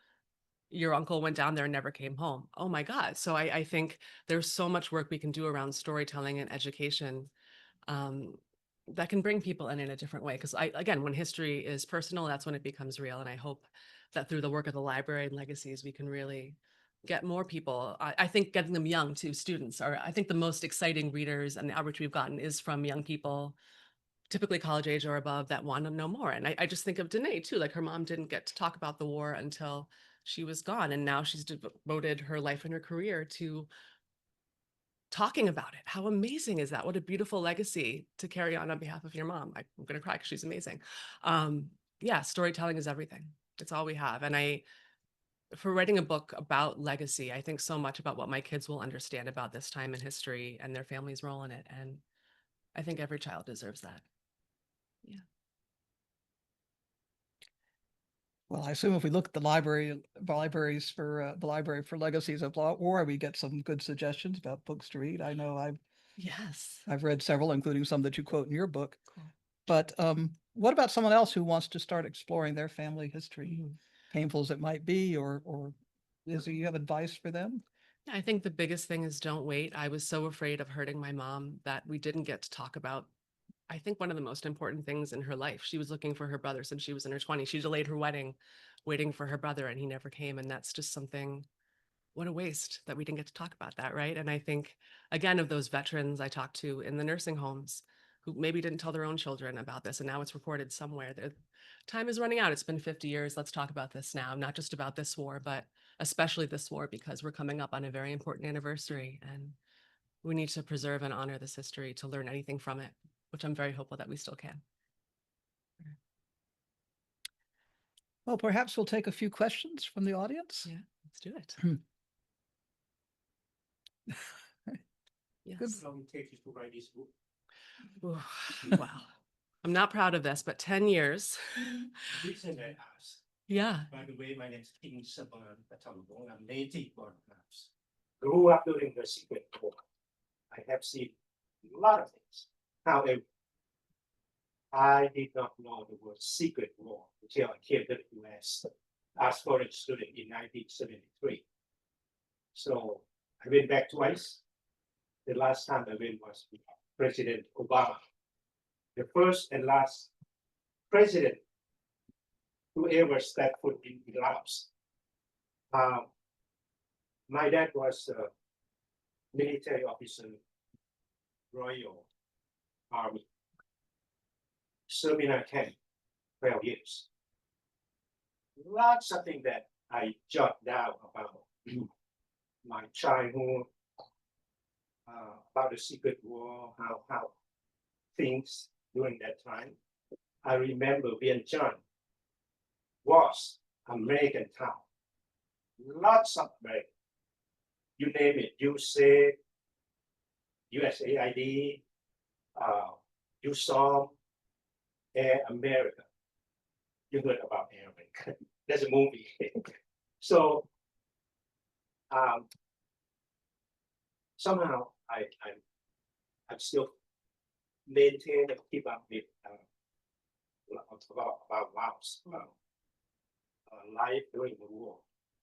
Speaker 4: your uncle went down there and never came home. Oh my God. So I think there's so much work we can do around storytelling and education um, that can bring people in a different way. Because again, when history is personal, that's when it becomes real. And I hope that through the work of the library and legacies, we can really get more people. I think getting them young too, students are, I think the most exciting readers and the outreach we've gotten is from young people, typically college age or above, that want to know more. And I just think of Danae too, like her mom didn't get to talk about the war until she was gone. And now she's devoted her life and her career to talking about it. How amazing is that? What a beautiful legacy to carry on behalf of your mom. I'm going to cry because she's amazing. Yeah, storytelling is everything. It's all we have. And for writing a book about legacy, I think so much about what my kids will understand about this time in history and their family's role in it. And I think every child deserves that. Yeah.
Speaker 3: Well, I assume if we look at the libraries for the Library for Legacies of War, we get some good suggestions about books to read. I know I've read several, including some that you quote in your book.
Speaker 4: Cool.
Speaker 3: But what about someone else who wants to start exploring their family history, painful as it might be, or do you have advice for them?
Speaker 4: I think the biggest thing is don't wait. I was so afraid of hurting my mom that we didn't get to talk about, I think, one of the most important things in her life. She was looking for her brother since she was in her 20s. She delayed her wedding, waiting for her brother, and he never came. And that's just something, what a waste that we didn't get to talk about that, right? And I think, again, of those veterans I talked to in the nursing homes who maybe didn't tell their own children about this, and now it's reported somewhere. The time is running out. It's been 50 years. Let's talk about this now, not just about this war, but especially this war, because we're coming up on a very important anniversary, and we need to preserve and honor this history to learn anything from it, which I'm very hopeful that we still can.
Speaker 3: Well, perhaps we'll take a few questions from the audience.
Speaker 4: Yeah, let's do it. Yes.
Speaker 5: Good. How long it takes you to write this book?
Speaker 4: Wow. I'm not proud of this, but 10 years.
Speaker 5: The reason I asked,
Speaker 4: Yeah.
Speaker 5: by the way, my name is King Saban Patalong. I'm native born Laos. Grew up during the Secret War. I have seen a lot of things. However, I did not know the word Secret War until I came to the US as foreign student in 1973. So I went back twice. The last time I went was with President Obama. The first and last president who ever stepped foot in Laos. My dad was a military officer, Royal Army. Served in a camp 12 years. Lots of things that I jot down about my childhood, about the Secret War, how things during that time. I remember Vietnam was American town. Lots of American. You name it, you say USAID, you saw Air America. You heard about Air America. There's a movie. So somehow I'm still maintain and keep up with about Laos life during the war.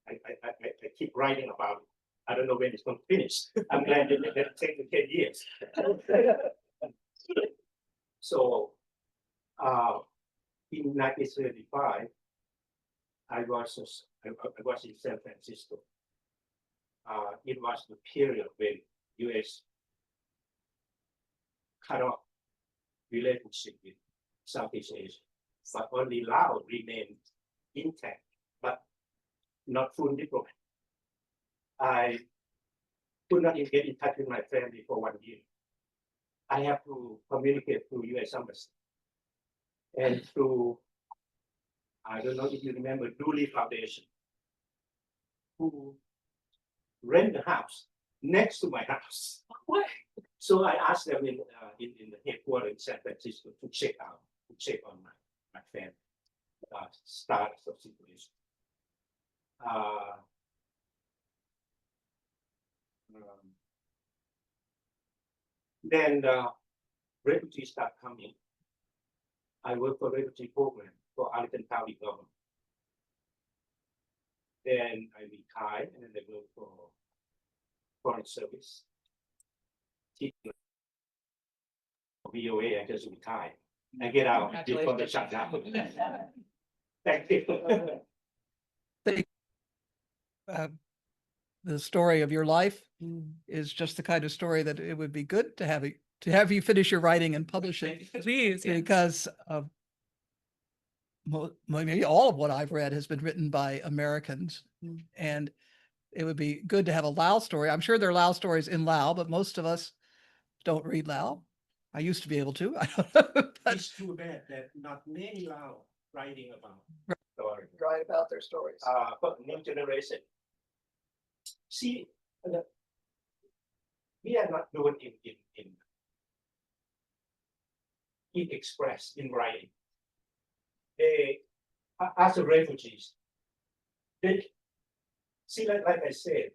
Speaker 5: I keep writing about it. I don't know when it's going to finish. I'm glad it take 10 years. So in 1935, I was in San Francisco. It was the period when U.S. cut off relationship with Southeast Asia, but only Laos remained intact, but not full diplomat. I could not even get in touch with my family for 1 year. I have to communicate through U.S. Embassy and through, I don't know if you remember, Dooley Foundation, who rent the house next to my house.
Speaker 4: What?
Speaker 5: So I asked them in the headquarters in San Francisco to check on my family, status of situation. Then refugees start coming. I work for refugee program for Arlington County government. Then I retired and then I work for foreign service. Teaching VOA, I just retired. I get out before the shutdown. Thank you.
Speaker 3: The story of your life is just the kind of story that it would be good to have you finish your writing and publish it.
Speaker 4: Please, yeah.
Speaker 3: Because maybe all of what I've read has been written by Americans, and it would be good to have a Lao story. I'm sure there are Lao stories in Lao, but most of us don't read Lao. I used to be able to. I don't know. But
Speaker 5: It's too bad that not many Lao writing about story.
Speaker 3: write about their stories.
Speaker 5: But new generation. See, we are not doing in express in writing. They, as a refugees, they see, like I said,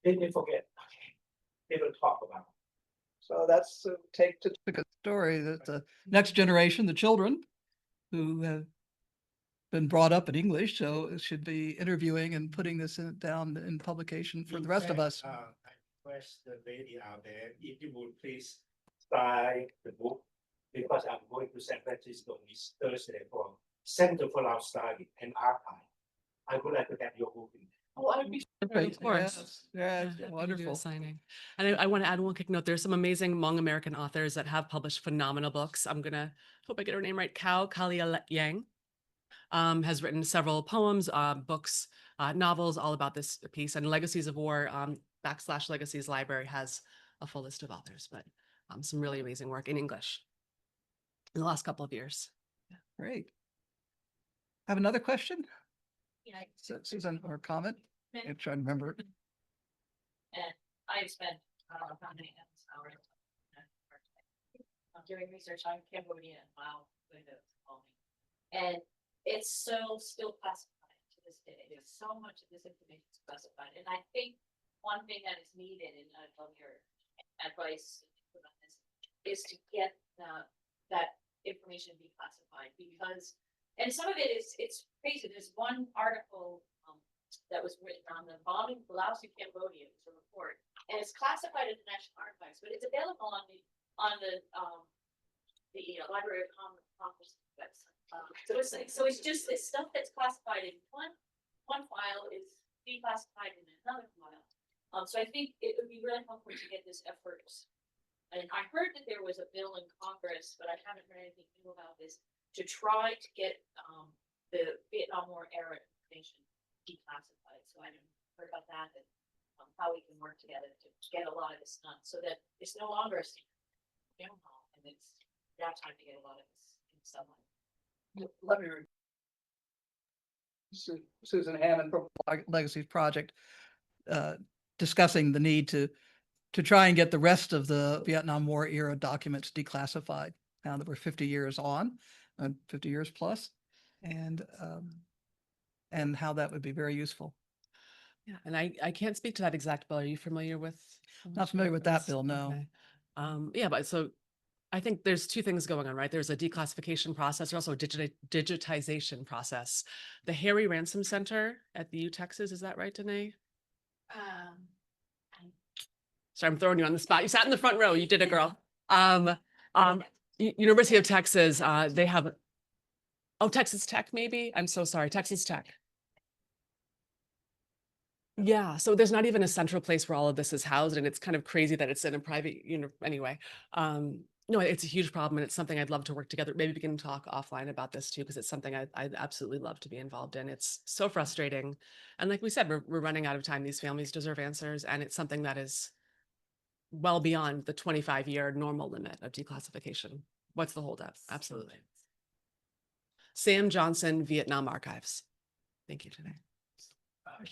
Speaker 5: they forget. They don't talk about it.
Speaker 3: So that's take to the story that the next generation, the children who have been brought up in English, so it should be interviewing and putting this down in publication for the rest of us.
Speaker 5: I request the lady out there, if you would please buy the book, because I'm going to San Francisco this Thursday for Center for Lao Study and Archive. I would like to have your book in there.
Speaker 4: Oh, I'd be sure, of course.
Speaker 3: Yeah,
Speaker 4: Yeah, we can do a
Speaker 3: wonderful.
Speaker 4: signing. And I want to add one quick note. There's some amazing Hmong American authors that have published phenomenal books. I'm gonna hope I get her name right. Kalia Yang has written several poems, books, novels all about this piece. And Legacies of War / Legacies Library has a full list of authors, but some really amazing work in English in the last couple of years.
Speaker 3: Great. Have another question?
Speaker 6: Yeah,
Speaker 3: Susan, or comment?
Speaker 6: Yeah.
Speaker 3: I'm trying to remember.
Speaker 6: and I've spent, I don't know how many hours doing research on Cambodia and Laos, and it's so still classified to this day. There's so much of this information is classified, and I think one thing that is needed, and I love your advice on this, is to get that information declassified, because, and some of it is, it's crazy. There's one article that was written on the bombing of Laos and Cambodia. It's a report, and it's classified in the National Archives, but it's available on the Library of Congress website. So it's just this stuff that's classified in one file is declassified in another file. So I think it would be really helpful to get this effort. And I heard that there was a bill in Congress, but I haven't heard anything new about this, to try to get the Vietnam War era information declassified. So I heard about that, and how we can work together to get a lot of this done, so that it's no longer a secret, and it's now time to get a lot of this in someone.
Speaker 3: Let me. Susan Hammond from Legacies Project, discussing the need to try and get the rest of the Vietnam War era documents declassified now that we're 50 years on, 50 years plus, and how that would be very useful.
Speaker 4: Yeah, and I can't speak to that exact bill. Are you familiar with?
Speaker 3: Not familiar with that
Speaker 4: this?
Speaker 3: bill, no.
Speaker 4: Okay. Yeah, but so I think there's two things going on, right? There's a declassification process, there's also a digitization process. The Harry Ransom Center at the U Texas, is that right, Danae? Sorry, I'm throwing you on the spot. You sat in the front row. You did it, girl. University of Texas, they have, oh, Texas Tech, maybe? I'm so sorry, Texas Tech. Yeah, so there's not even a central place where all of this is housed, and it's kind of crazy that it's in a private, anyway. No, it's a huge problem, and it's something I'd love to work together. Maybe we can talk offline about this too, because it's something I'd absolutely love to be involved in. It's so frustrating. And like we said, we're running out of time. These families deserve answers, and it's something that is well beyond the 25-year normal limit of declassification. What's the holdup? Absolutely. Sam Johnson, Vietnam Archives. Thank you, Janae.
Speaker 5: I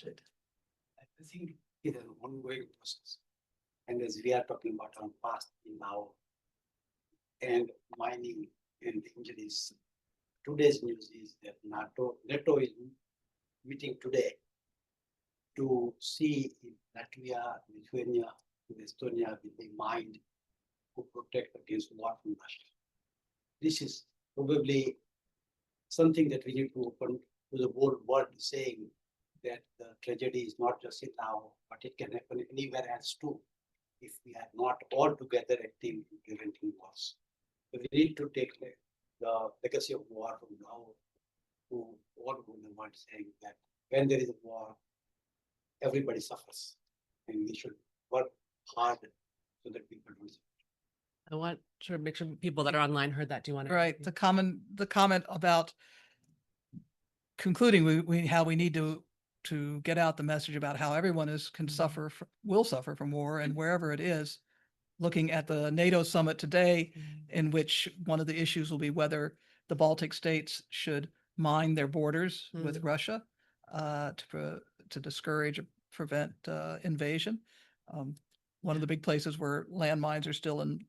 Speaker 5: think it is an ongoing process. And as we are talking about our past now and mining and injuries, today's news is that NATO is meeting today to see if Latvia, Lithuania, and Estonia will be mined to protect against war from Russia. This is probably something that we need to open to the whole world, saying that the tragedy is not just in Laos, but it can happen anywhere else too, if we are not all together acting in preventing wars. So we need to take the legacy of war from now to all over the world, saying that when there is a war, everybody suffers, and we should work hard so that people don't suffer.
Speaker 4: I want to make sure people that are online heard that. Do you want to?
Speaker 3: Right, the comment about concluding how we need to get out the message about how everyone can suffer, will suffer from war, and wherever it is, looking at the NATO summit today, in which one of the issues will be whether the Baltic states should mine their borders with Russia to discourage or prevent invasion. One of the big places where landmines are still in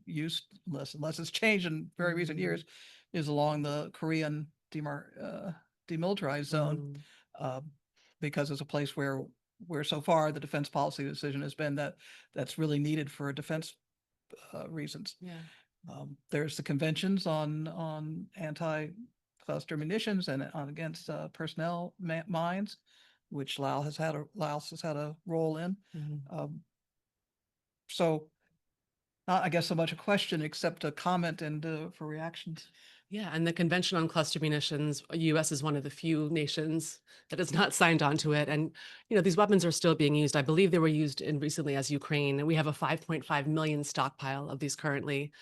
Speaker 3: use, unless it's changed in very recent years, is along the Korean demilitarized zone, because it's a place where so far the defense policy decision has been that that's really needed for defense reasons.
Speaker 4: Yeah.
Speaker 3: There's the conventions on anti-cluster munitions and against personnel mines, which Laos has had a role in. So not, I guess, so much a question except a comment and for reactions.
Speaker 4: Yeah, and the Convention on Cluster Munitions, U.S. is one of the few nations that has not signed on to it. And, these weapons are still being used. I believe they were used recently as Ukraine. And we have a 5.5 million stockpile of these currently.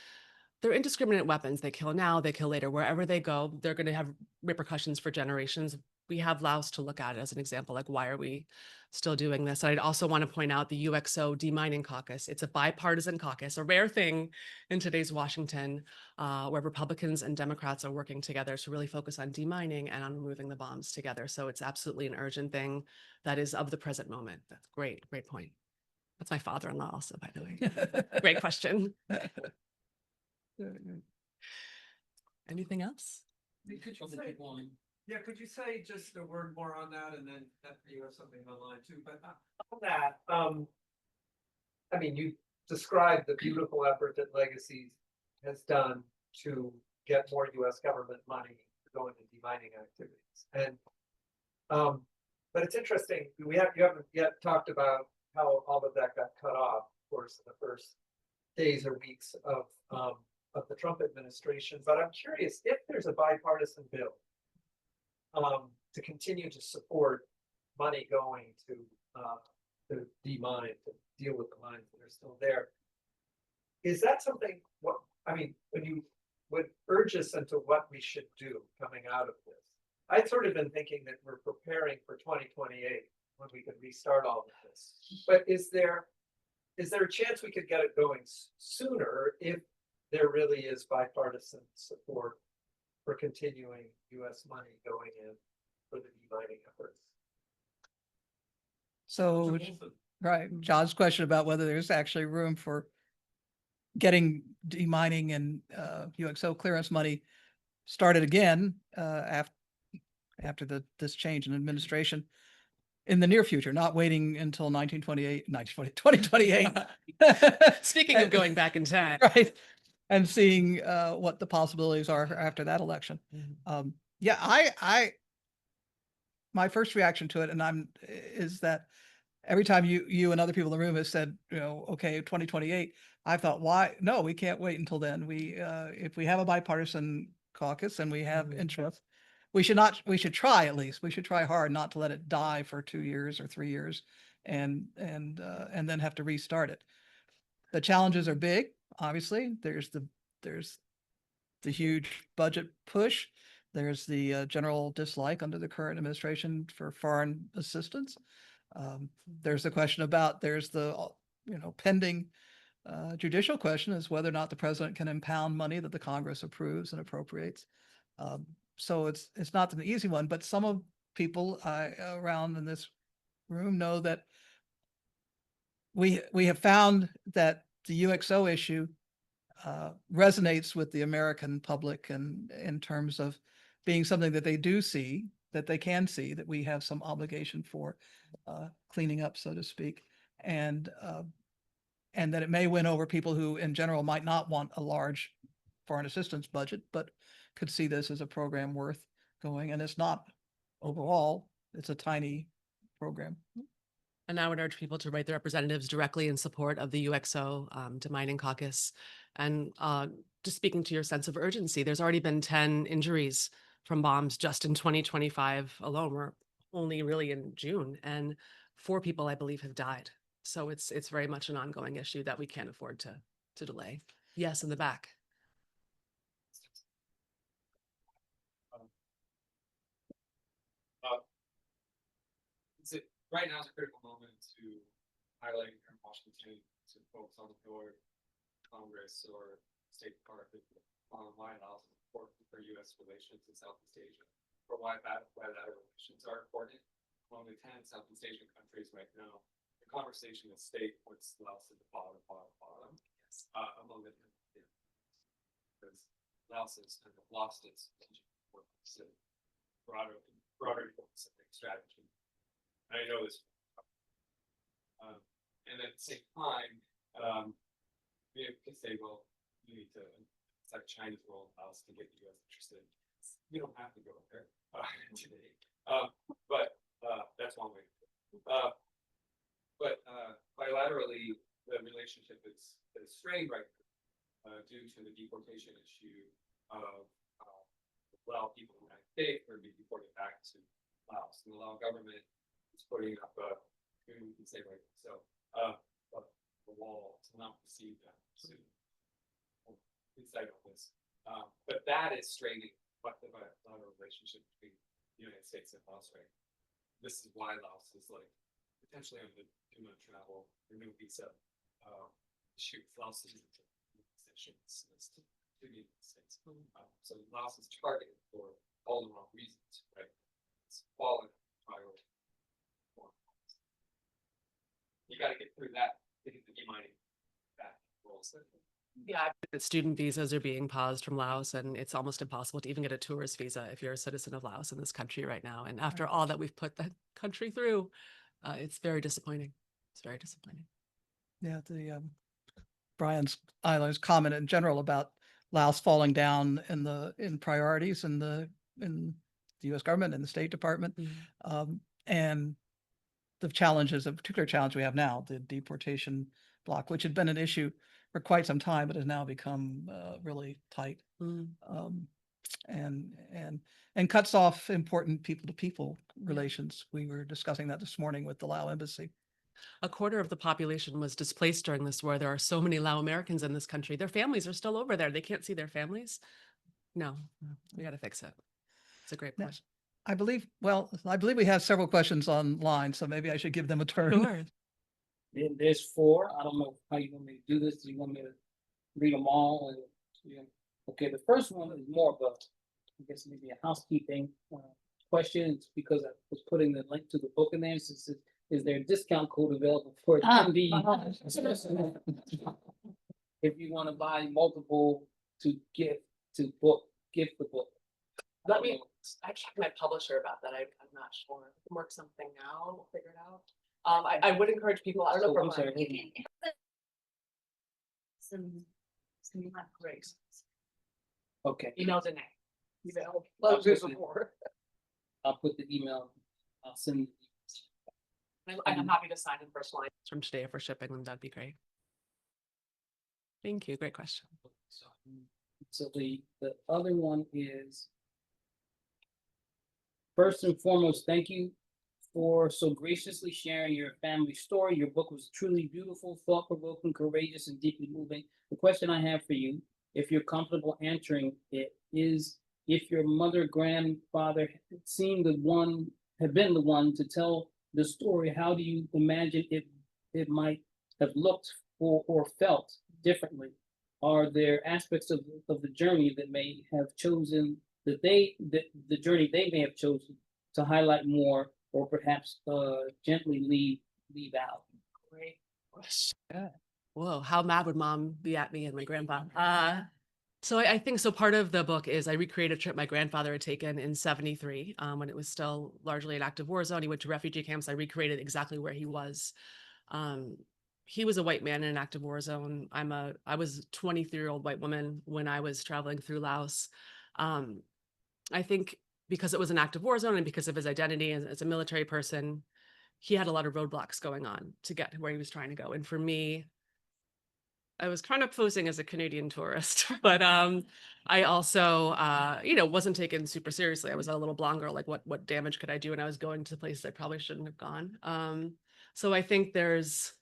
Speaker 4: They're indiscriminate weapons. They kill now, they kill later. Wherever they go, they're going to have repercussions for generations. We have Laos to look at as an example, like, why are we still doing this? I'd also want to point out the UXO demining caucus. It's a bipartisan caucus, a rare thing in today's Washington, where Republicans and Democrats are working together to really focus on demining and on removing the bombs together. So it's absolutely an urgent thing that is of the present moment. That's great point. That's my father-in-law also, by the way. Great question. Anything else?
Speaker 1: Could you say just a word more on that, and then you have something online too? But on that, I mean, you described the beautiful effort that Legacies has done to get more U.S. government money to go into demining activities, and but it's interesting. You haven't yet talked about how all of that got cut off, of course, in the first days or weeks of the Trump administration. But I'm curious if there's a bipartisan bill to continue to support money going to demine, to deal with the mines that are still there. Is that something, when you would urge us into what we should do coming out of this? I'd sort of been thinking that we're preparing for 2028 when we could restart all of this. But is there a chance we could get it going sooner if there really is bipartisan support for continuing U.S. money going in for the demining efforts?
Speaker 3: So, right, John's question about whether there's actually room for getting demining and UXO clearance money started again after this change in administration. in the near future, not waiting until 2028.
Speaker 4: Speaking of going back in time.
Speaker 3: Right. And seeing what the possibilities are after that election. Yeah, my first reaction to it, and is that every time you and other people in the room have said, okay, 2028, I thought, why? No, we can't wait until then. If we have a bipartisan caucus and we have interest, we should try at least. We should try hard not to let it die for 2 years or 3 years and then have to restart it. The challenges are big, obviously. There's the huge budget push. There's the general dislike under the current administration for foreign assistance. There's the question about, there's the, pending judicial question is whether or not the president can impound money that the Congress approves and appropriates. So it's not an easy one, but some of people around in this room know that we have found that the UXO issue resonates with the American public, and in terms of being something that they do see, that they can see, that we have some obligation for cleaning up, so to speak, and that it may win over people who in general might not want a large foreign assistance budget, but could see this as a program worth going. And it's not overall, it's a tiny program.
Speaker 4: And I would urge people to write their representatives directly in support of the UXO demining caucus. And just speaking to your sense of urgency, there's already been 10 injuries from bombs just in 2025 alone. We're only really in June, and 4 people, I believe, have died. So it's very much an ongoing issue that we can't afford to delay. Yes, in the back.
Speaker 7: Right now is a critical moment to highlight here in Washington to folks on the board, Congress, or State Department on why Laos is important for U.S. relations in Southeast Asia, or why bilateral relations are important. Among the 10 Southeast Asian countries right now, the conversation at stake puts Laos at the bottom. Yes. Among the 10, because Laos has kind of lost its broader Pacific strategy. I know this. And at the same time, we can say, well, you need to, it's like China's role in Laos to get the US interested. We don't have to go there today. But that's one way. But bilaterally, the relationship is strained right now due to the deportation issue of Lao people in the United States who are being deported back to Laos. And the Lao government is putting up we can say right so a wall to not receive them soon. Insight on this. But that is straining the bilateral relationship between the United States and Laos, right? This is why Laos is like potentially on the do not travel or no visa issue. Laos is to the United States. So Laos is targeted for all the wrong reasons, right? It's fallen priority. You got to get through that to get the demining back rolls.
Speaker 4: Yeah, student visas are being paused from Laos, and it's almost impossible to even get a tourist visa if you're a citizen of Laos in this country right now. And after all that we've put that country through, it's very disappointing. It's very disappointing.
Speaker 3: Yeah, Brian's comment in general about Laos falling down in priorities in the U.S. government and the State Department, and the challenges, a particular challenge we have now, the deportation block, which had been an issue for quite some time, but has now become really tight, and cuts off important people-to-people relations. We were discussing that this morning with the Lao embassy.
Speaker 4: A quarter of the population was displaced during this war. There are so many Lao Americans in this country. Their families are still over there. They can't see their families. No, we got to fix it. It's a great point.
Speaker 3: Yes. I believe we have several questions online, so maybe I should give them a turn.
Speaker 4: Sure.
Speaker 8: There's 4. I don't know how you want me to do this. Do you want me to read them all? Okay, the first one is more of a, I guess maybe a housekeeping question. It's because I was putting the link to the book in there. So is there a discount code available for attendee? If you want to buy multiple to gift the book.
Speaker 4: Let me, I checked my publisher about that. I'm not sure. We can work something out, we'll figure it out. I would encourage people, I don't know.
Speaker 8: So,
Speaker 4: if
Speaker 8: I'm
Speaker 4: we're-
Speaker 8: sorry,
Speaker 6: You can have some not great.
Speaker 8: okay,
Speaker 4: Email Danae. Email,
Speaker 8: Absolutely.
Speaker 4: before.
Speaker 8: I'll put the email, I'll send.
Speaker 4: I'm happy to sign in personally from today for shipping them. That'd be great. Thank you. Great question.
Speaker 8: So the other one is, first and foremost, thank you for so graciously sharing your family story. Your book was truly beautiful, thought-provoking, courageous, and deeply moving. The question I have for you, if you're comfortable answering it, is if your mother, grandfather had been the one to tell the story, how do you imagine it might have looked or felt differently? Are there aspects of the journey that may have chosen the journey they may have chosen to highlight more, or perhaps gently leave out?
Speaker 4: Great question. Whoa, how mad would mom be at me and my grandpa? So I think so. Part of the book is I recreate a trip my grandfather had taken in '73 when it was still largely an active war zone. He went to refugee camps. I recreated exactly where he was. He was a white man in an active war zone. I was a 23-year-old white woman when I was traveling through Laos. I think because it was an active war zone and because of his identity as a military person, he had a lot of roadblocks going on to get to where he was trying to go. And for me, I was kind of posing as a Canadian tourist, but I also, wasn't taken super seriously. I was a little blonde girl, like what damage could I do? And I was going to places I probably shouldn't have gone. So I think there's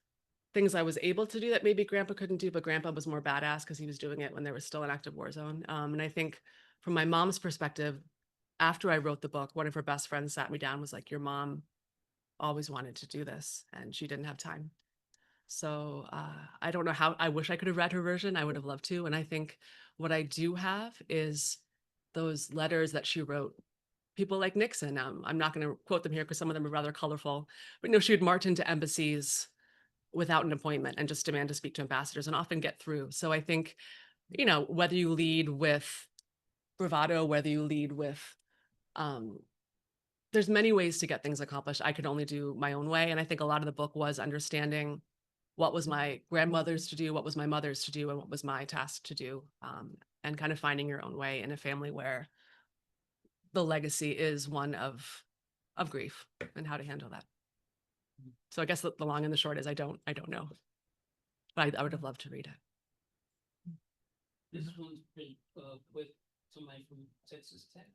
Speaker 4: things I was able to do that maybe grandpa couldn't do, but grandpa was more badass because he was doing it when there was still an active war zone. And I think from my mom's perspective, after I wrote the book, one of her best friends sat me down, was like, your mom always wanted to do this and she didn't have time. So I don't know how, I wish I could have read her version. I would have loved to. And I think what I do have is those letters that she wrote. People like Nixon, I'm not going to quote them here because some of them are rather colorful, but she would march into embassies without an appointment and just demand to speak to ambassadors and often get through. So I think, whether you lead with bravado, whether you lead with, there's many ways to get things accomplished. I could only do my own way. And I think a lot of the book was understanding what was my grandmother's to do, what was my mother's to do, and what was my task to do, and kind of finding your own way in a family where the legacy is one of grief and how to handle that. So I guess the long and the short is I don't know, but I would have loved to read it.
Speaker 8: This one's pretty with somebody from Texas Tech.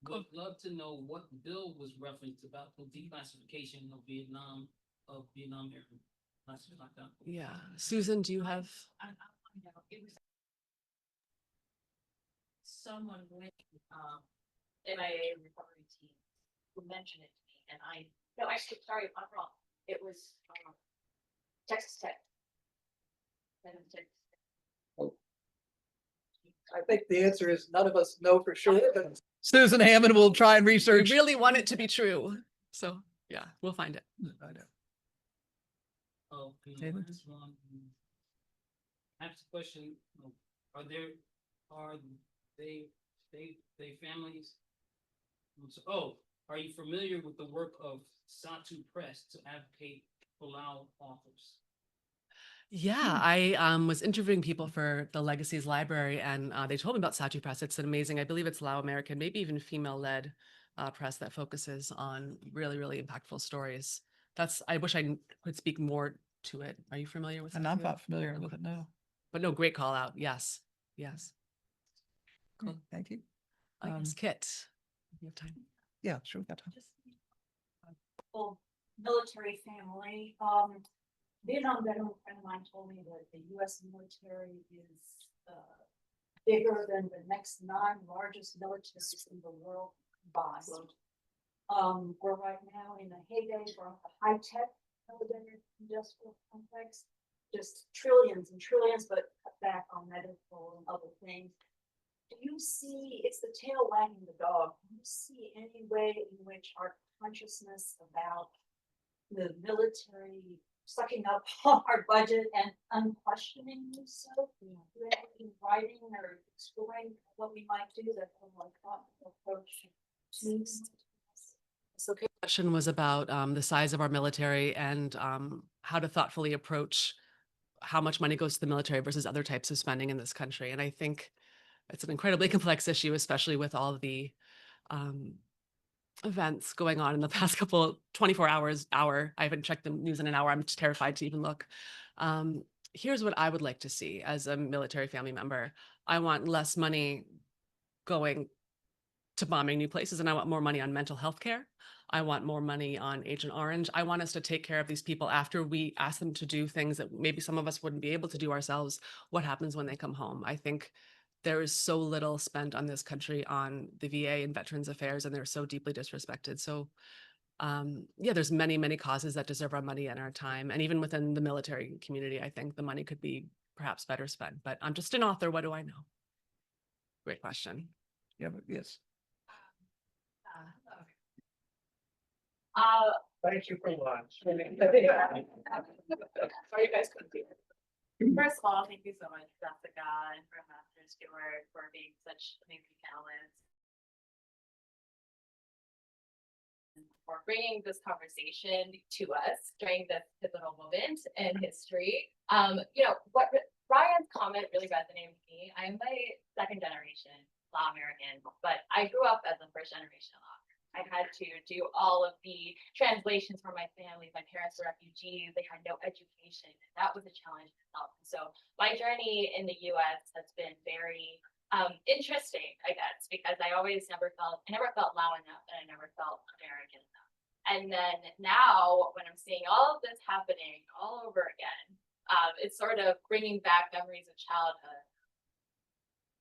Speaker 8: Would love to know what bill was referenced about the declassification of Vietnam era. Like that.
Speaker 4: Yeah, Susan, do you have?
Speaker 6: I know, it was someone with, MIA recovery team who mentioned it to me, and no, actually, sorry, I'm wrong. It was, Texas Tech.
Speaker 3: I think the answer is none of us know for sure, but Susan Hammond will try and
Speaker 4: We
Speaker 3: research.
Speaker 4: really want it to be true. So yeah, we'll find it.
Speaker 3: I know.
Speaker 8: Okay,
Speaker 3: Taylor?
Speaker 8: last one. I have a question. Are they families? Are you familiar with the work of Satu Press to advocate for Lao authors?
Speaker 4: Yeah, I was interviewing people for the Legacies Library, and they told me about Satu Press. It's an amazing, I believe it's Lao American, maybe even female-led press that focuses on really, really impactful stories. I wish I could speak more to it. Are you familiar with it?
Speaker 3: And I'm not familiar with it now.
Speaker 4: But no, great call out. Yes, yes. Cool.
Speaker 3: Thank you.
Speaker 4: Yes, Kit, you have time.
Speaker 3: Yeah, sure, we got time.
Speaker 6: Well, military family, Vietnam veteran friend of mine told me that the US military is bigger than the next 9 largest militaries in the world combined. We're right now in a heyday for a high-tech military industrial complex, just trillions and trillions, but cut back on medical and other things. Do you see, it's the tail wagging the dog, do you see any way in which our consciousness about the military sucking up our budget and unquestioningly so. Do you have any writing or exploring what we might do that will approach needs?
Speaker 4: So the question was about the size of our military and how to thoughtfully approach how much money goes to the military versus other types of spending in this country. And I think it's an incredibly complex issue, especially with all of the events going on in the past 24 hours. I haven't checked the news in an hour. I'm just terrified to even look. Here's what I would like to see as a military family member. I want less money going to bombing new places, and I want more money on mental health care. I want more money on Agent Orange. I want us to take care of these people after we ask them to do things that maybe some of us wouldn't be able to do ourselves. What happens when they come home? I think there is so little spent on this country on the VA and Veterans Affairs, and they're so deeply disrespected. So yeah, there's many, many causes that deserve our money and our time. And even within the military community, I think the money could be perhaps better spent. But I'm just an author. What do I know? Great question.
Speaker 1: Yeah, but yes.
Speaker 5: Thank you for lunch.
Speaker 6: Sorry, you guys couldn't be here. First of all, thank you so much, Jessica, and for Master Stewart for being such amazing panelists. For bringing this conversation to us during this pivotal moment in history. You know, what Ryan's comment really resonated with me. I'm a second generation Lao American, but I grew up as a first generation Lao. I had to do all of the translations for my family. My parents were refugees. They had no education. That was a challenge itself. So my journey in the US has been very interesting, I guess, because I never felt Lao enough, and I never felt American enough. And then now when I'm seeing all of this happening all over again, it's sort of bringing back memories of childhood,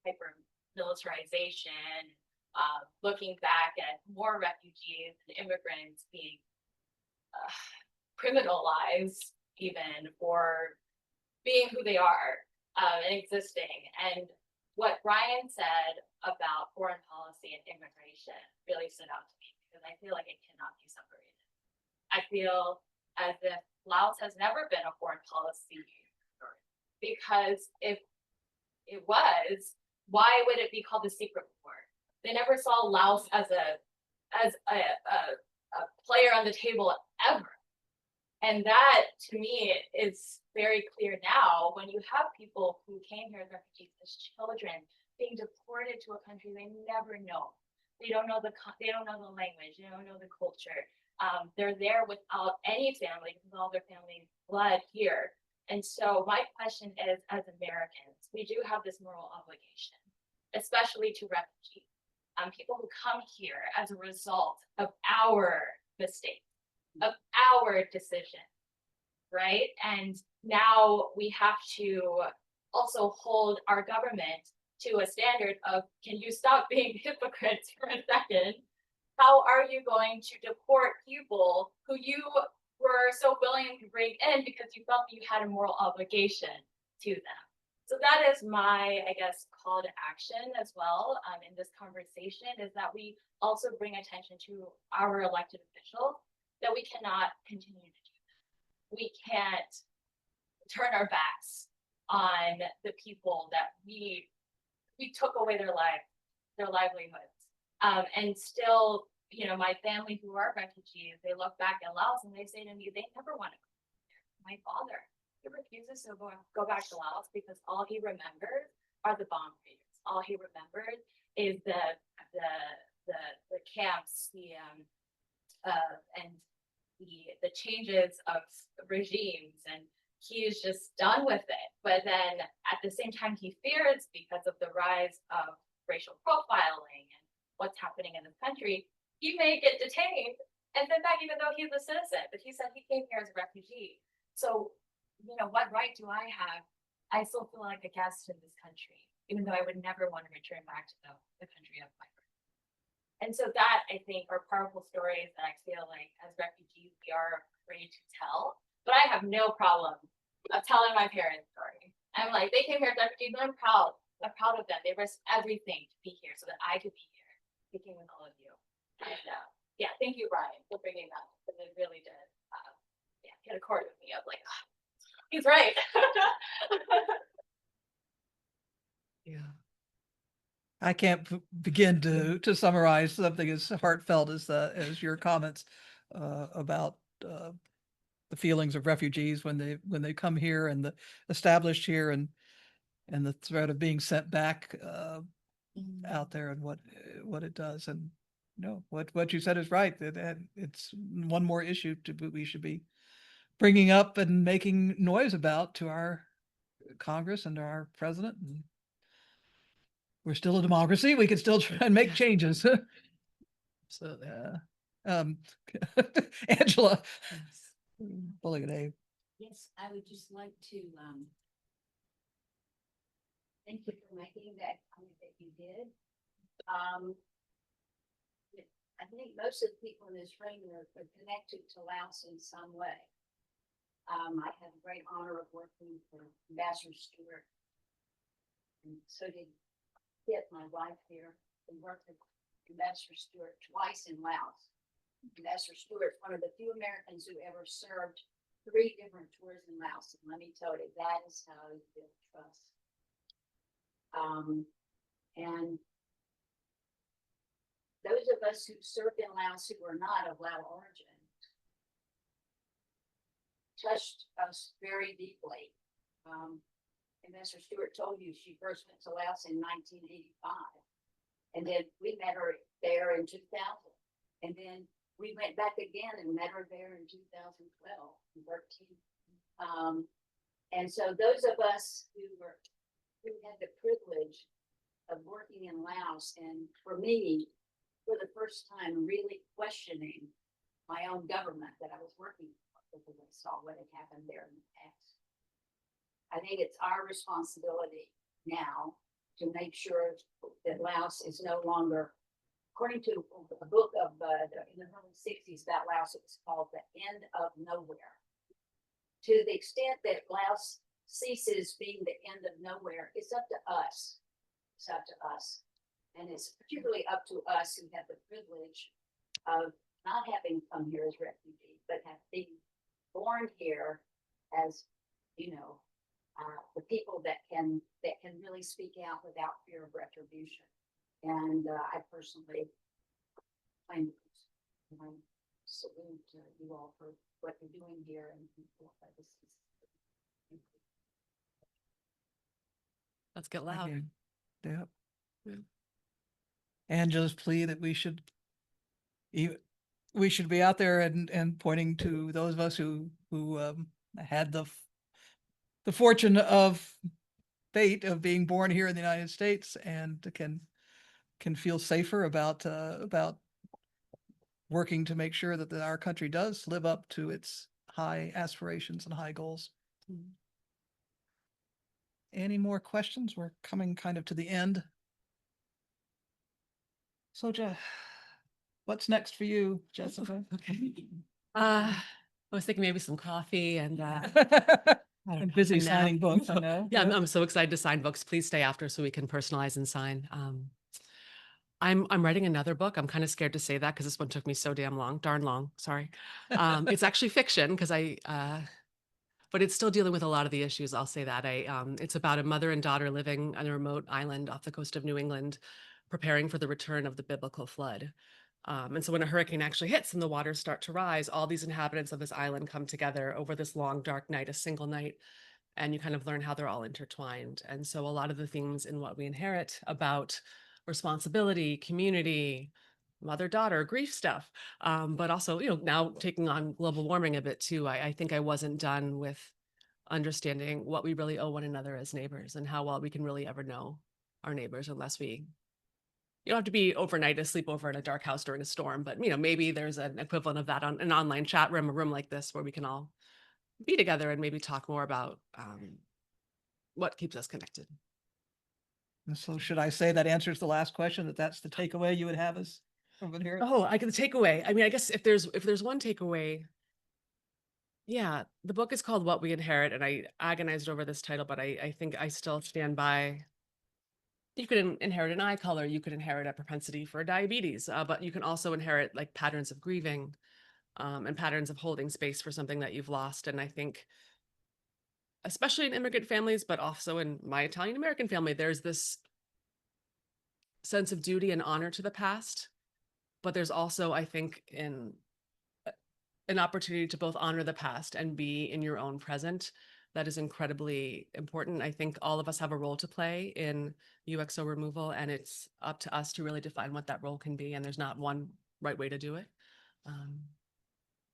Speaker 6: hyper militarization, looking back at more refugees and immigrants being criminalized even for being who they are and existing. And what Ryan said about foreign policy and immigration really stood out to me, because I feel like it cannot be separated. I feel as if Laos has never been a foreign policy, because if it was, why would it be called the secret war? They never saw Laos as a player on the table ever. And that, to me, is very clear now when you have people who came here as refugees, as children, being deported to a country they never know. They don't know the language. They don't know the culture. They're there without any family, because all their family blood here. And so my question is, as Americans, we do have this moral obligation, especially to refugees, people who come here as a result of our mistakes, of our decision, right? And now we have to also hold our government to a standard of, can you stop being hypocrites for a second? How are you going to deport people who you were so willing to bring in because you felt you had a moral obligation to them? So that is my, I guess, call to action as well in this conversation, is that we also bring attention to our elected officials, that we cannot continue to do that. We can't turn our backs on the people that we took away their livelihoods. And still, you know, my family who are refugees, they look back at Laos and they say to me, they never want to go there. My father, he refuses to go back to Laos because all he remembers are the bomb craters. All he remembered is the camps, and the changes of regimes, and he is just done with it. But then at the same time, he fears, because of the rise of racial profiling and what's happening in this country, he may get detained and sent back, even though he's a citizen. But he said he came here as a refugee. So, you know, what right do I have? I still feel like a guest in this country, even though I would never want to return back to the country of my birth. And so that, I think, are powerful stories that I feel like as refugees we are afraid to tell. But I have no problem of telling my parents' story. I'm like, they came here as refugees, and I'm proud. I'm proud of them. They risked everything to be here so that I could be here, speaking with all of you. And yeah, thank you, Ryan, for bringing that up, because it really did. Yeah, get a card with me. I'm like, "Ah, he's right.
Speaker 4: Yeah.
Speaker 3: I can't begin to summarize something as heartfelt as your comments about the feelings of refugees when they come here and the established here and the threat of being sent back out there and what it does. And no, what you said is right. That it's one more issue we should be bringing up and making noise about to our Congress and to our president. And we're still a democracy. We can still try and make changes. So, Angela, pulling an A.
Speaker 9: Yes, I would just like to thank you for making that comment that you did. I think most of the people in this room are connected to Laos in some way. I had the great honor of working for Ambassador Stewart, and so did Kit, my wife here. We worked with Ambassador Stewart twice in Laos. Ambassador Stewart is one of the few Americans who ever served 3 different tours in Laos. And let me tell you, that is how you build trust. And those of us who served in Laos who were not of Lao origin touched us very deeply. Ambassador Stewart told you she first went to Laos in 1985. And then we met her there in 2000. And then we went back again and met her there in 2012 and 13. And so those of us who had the privilege of working in Laos, and for me, for the first time, really questioning my own government that I was working for, because I saw what had happened there in the past. I think it's our responsibility now to make sure that Laos is no longer, according to a book of in the early 60s about Laos, it was called The End of Nowhere. To the extent that Laos ceases being the end of nowhere, it's up to us. It's up to us. And it's particularly up to us who have the privilege of not having come here as refugees, but have been born here as, you know, the people that can really speak out without fear of retribution. And I personally claim to salute you all for what you're doing here and for legacies.
Speaker 4: Let's get loud.
Speaker 3: Yeah.
Speaker 4: Yeah.
Speaker 3: Angela's plea that we should be out there and pointing to those of us who had the fortune of fate of being born here in the United States and can feel safer about working to make sure that our country does live up to its high aspirations and high goals. Any more questions? We're coming kind of to the end. Soja, what's next for you, Jessica?
Speaker 4: Okay. I was thinking maybe some coffee and
Speaker 3: I'm busy
Speaker 4: a nap.
Speaker 3: signing books, I know.
Speaker 4: Yeah, I'm so excited to sign books. Please stay after so we can personalize and sign. I'm writing another book. I'm kind of scared to say that because this one took me so darn long. Sorry. It's actually fiction because but it's still dealing with a lot of the issues. I'll say that. It's about a mother and daughter living on a remote island off the coast of New England, preparing for the return of the biblical flood. And so when a hurricane actually hits and the waters start to rise, all these inhabitants of this island come together over this long, dark night, a single night, and you kind of learn how they're all intertwined. And so a lot of the things in what we inherit about responsibility, community, mother-daughter, grief stuff, but also, now taking on global warming a bit too, I think I wasn't done with understanding what we really owe one another as neighbors and how well we can really ever know our neighbors unless you don't have to be overnight a sleepover in a dark house during a storm, but maybe there's an equivalent of that on an online chat room, a room like this where we can all be together and maybe talk more about what keeps us connected.
Speaker 3: And so should I say that answers the last question, that's the takeaway you would have us from here?
Speaker 4: Oh, I get the takeaway. I mean, I guess if there's one takeaway, yeah, the book is called What We Inherit, and I agonized over this title, but I think I still stand by. You could inherit an eye color, you could inherit a propensity for diabetes, but you can also inherit like patterns of grieving, and patterns of holding space for something that you've lost. And I think, especially in immigrant families, but also in my Italian American family, there's this sense of duty and honor to the past. But there's also, I think, an opportunity to both honor the past and be in your own present. That is incredibly important. I think all of us have a role to play in UXO removal, and it's up to us to really define what that role can be. And there's not one right way to do it.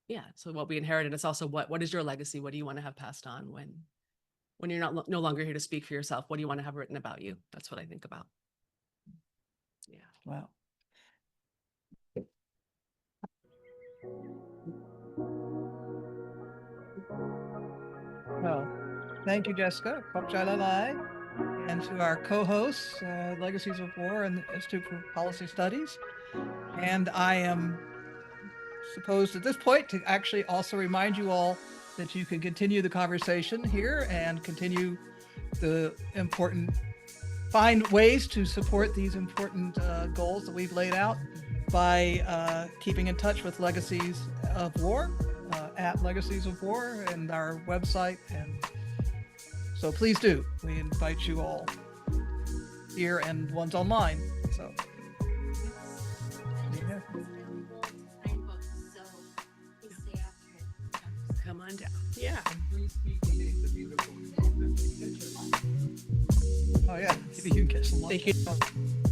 Speaker 4: Yeah. So what we inherited is also what is your legacy? What do you want to have passed on when you're no longer here to speak for yourself? What do you want to have written about you? That's what I think about. Yeah.
Speaker 3: Wow. Well, thank you, Jessica, and to our co-hosts, Legacies of War and the Institute for Policy Studies. And I am supposed at this point to actually also remind you all that you can continue the conversation here and continue the find ways to support these important goals that we've laid out by keeping in touch with Legacies of War, at Legacies of War, and our website. And so please do. We invite you all here and ones online. So yeah.
Speaker 4: Come on down. Yeah.
Speaker 3: Oh yeah, maybe you can get some lunch.
Speaker 4: Thank you.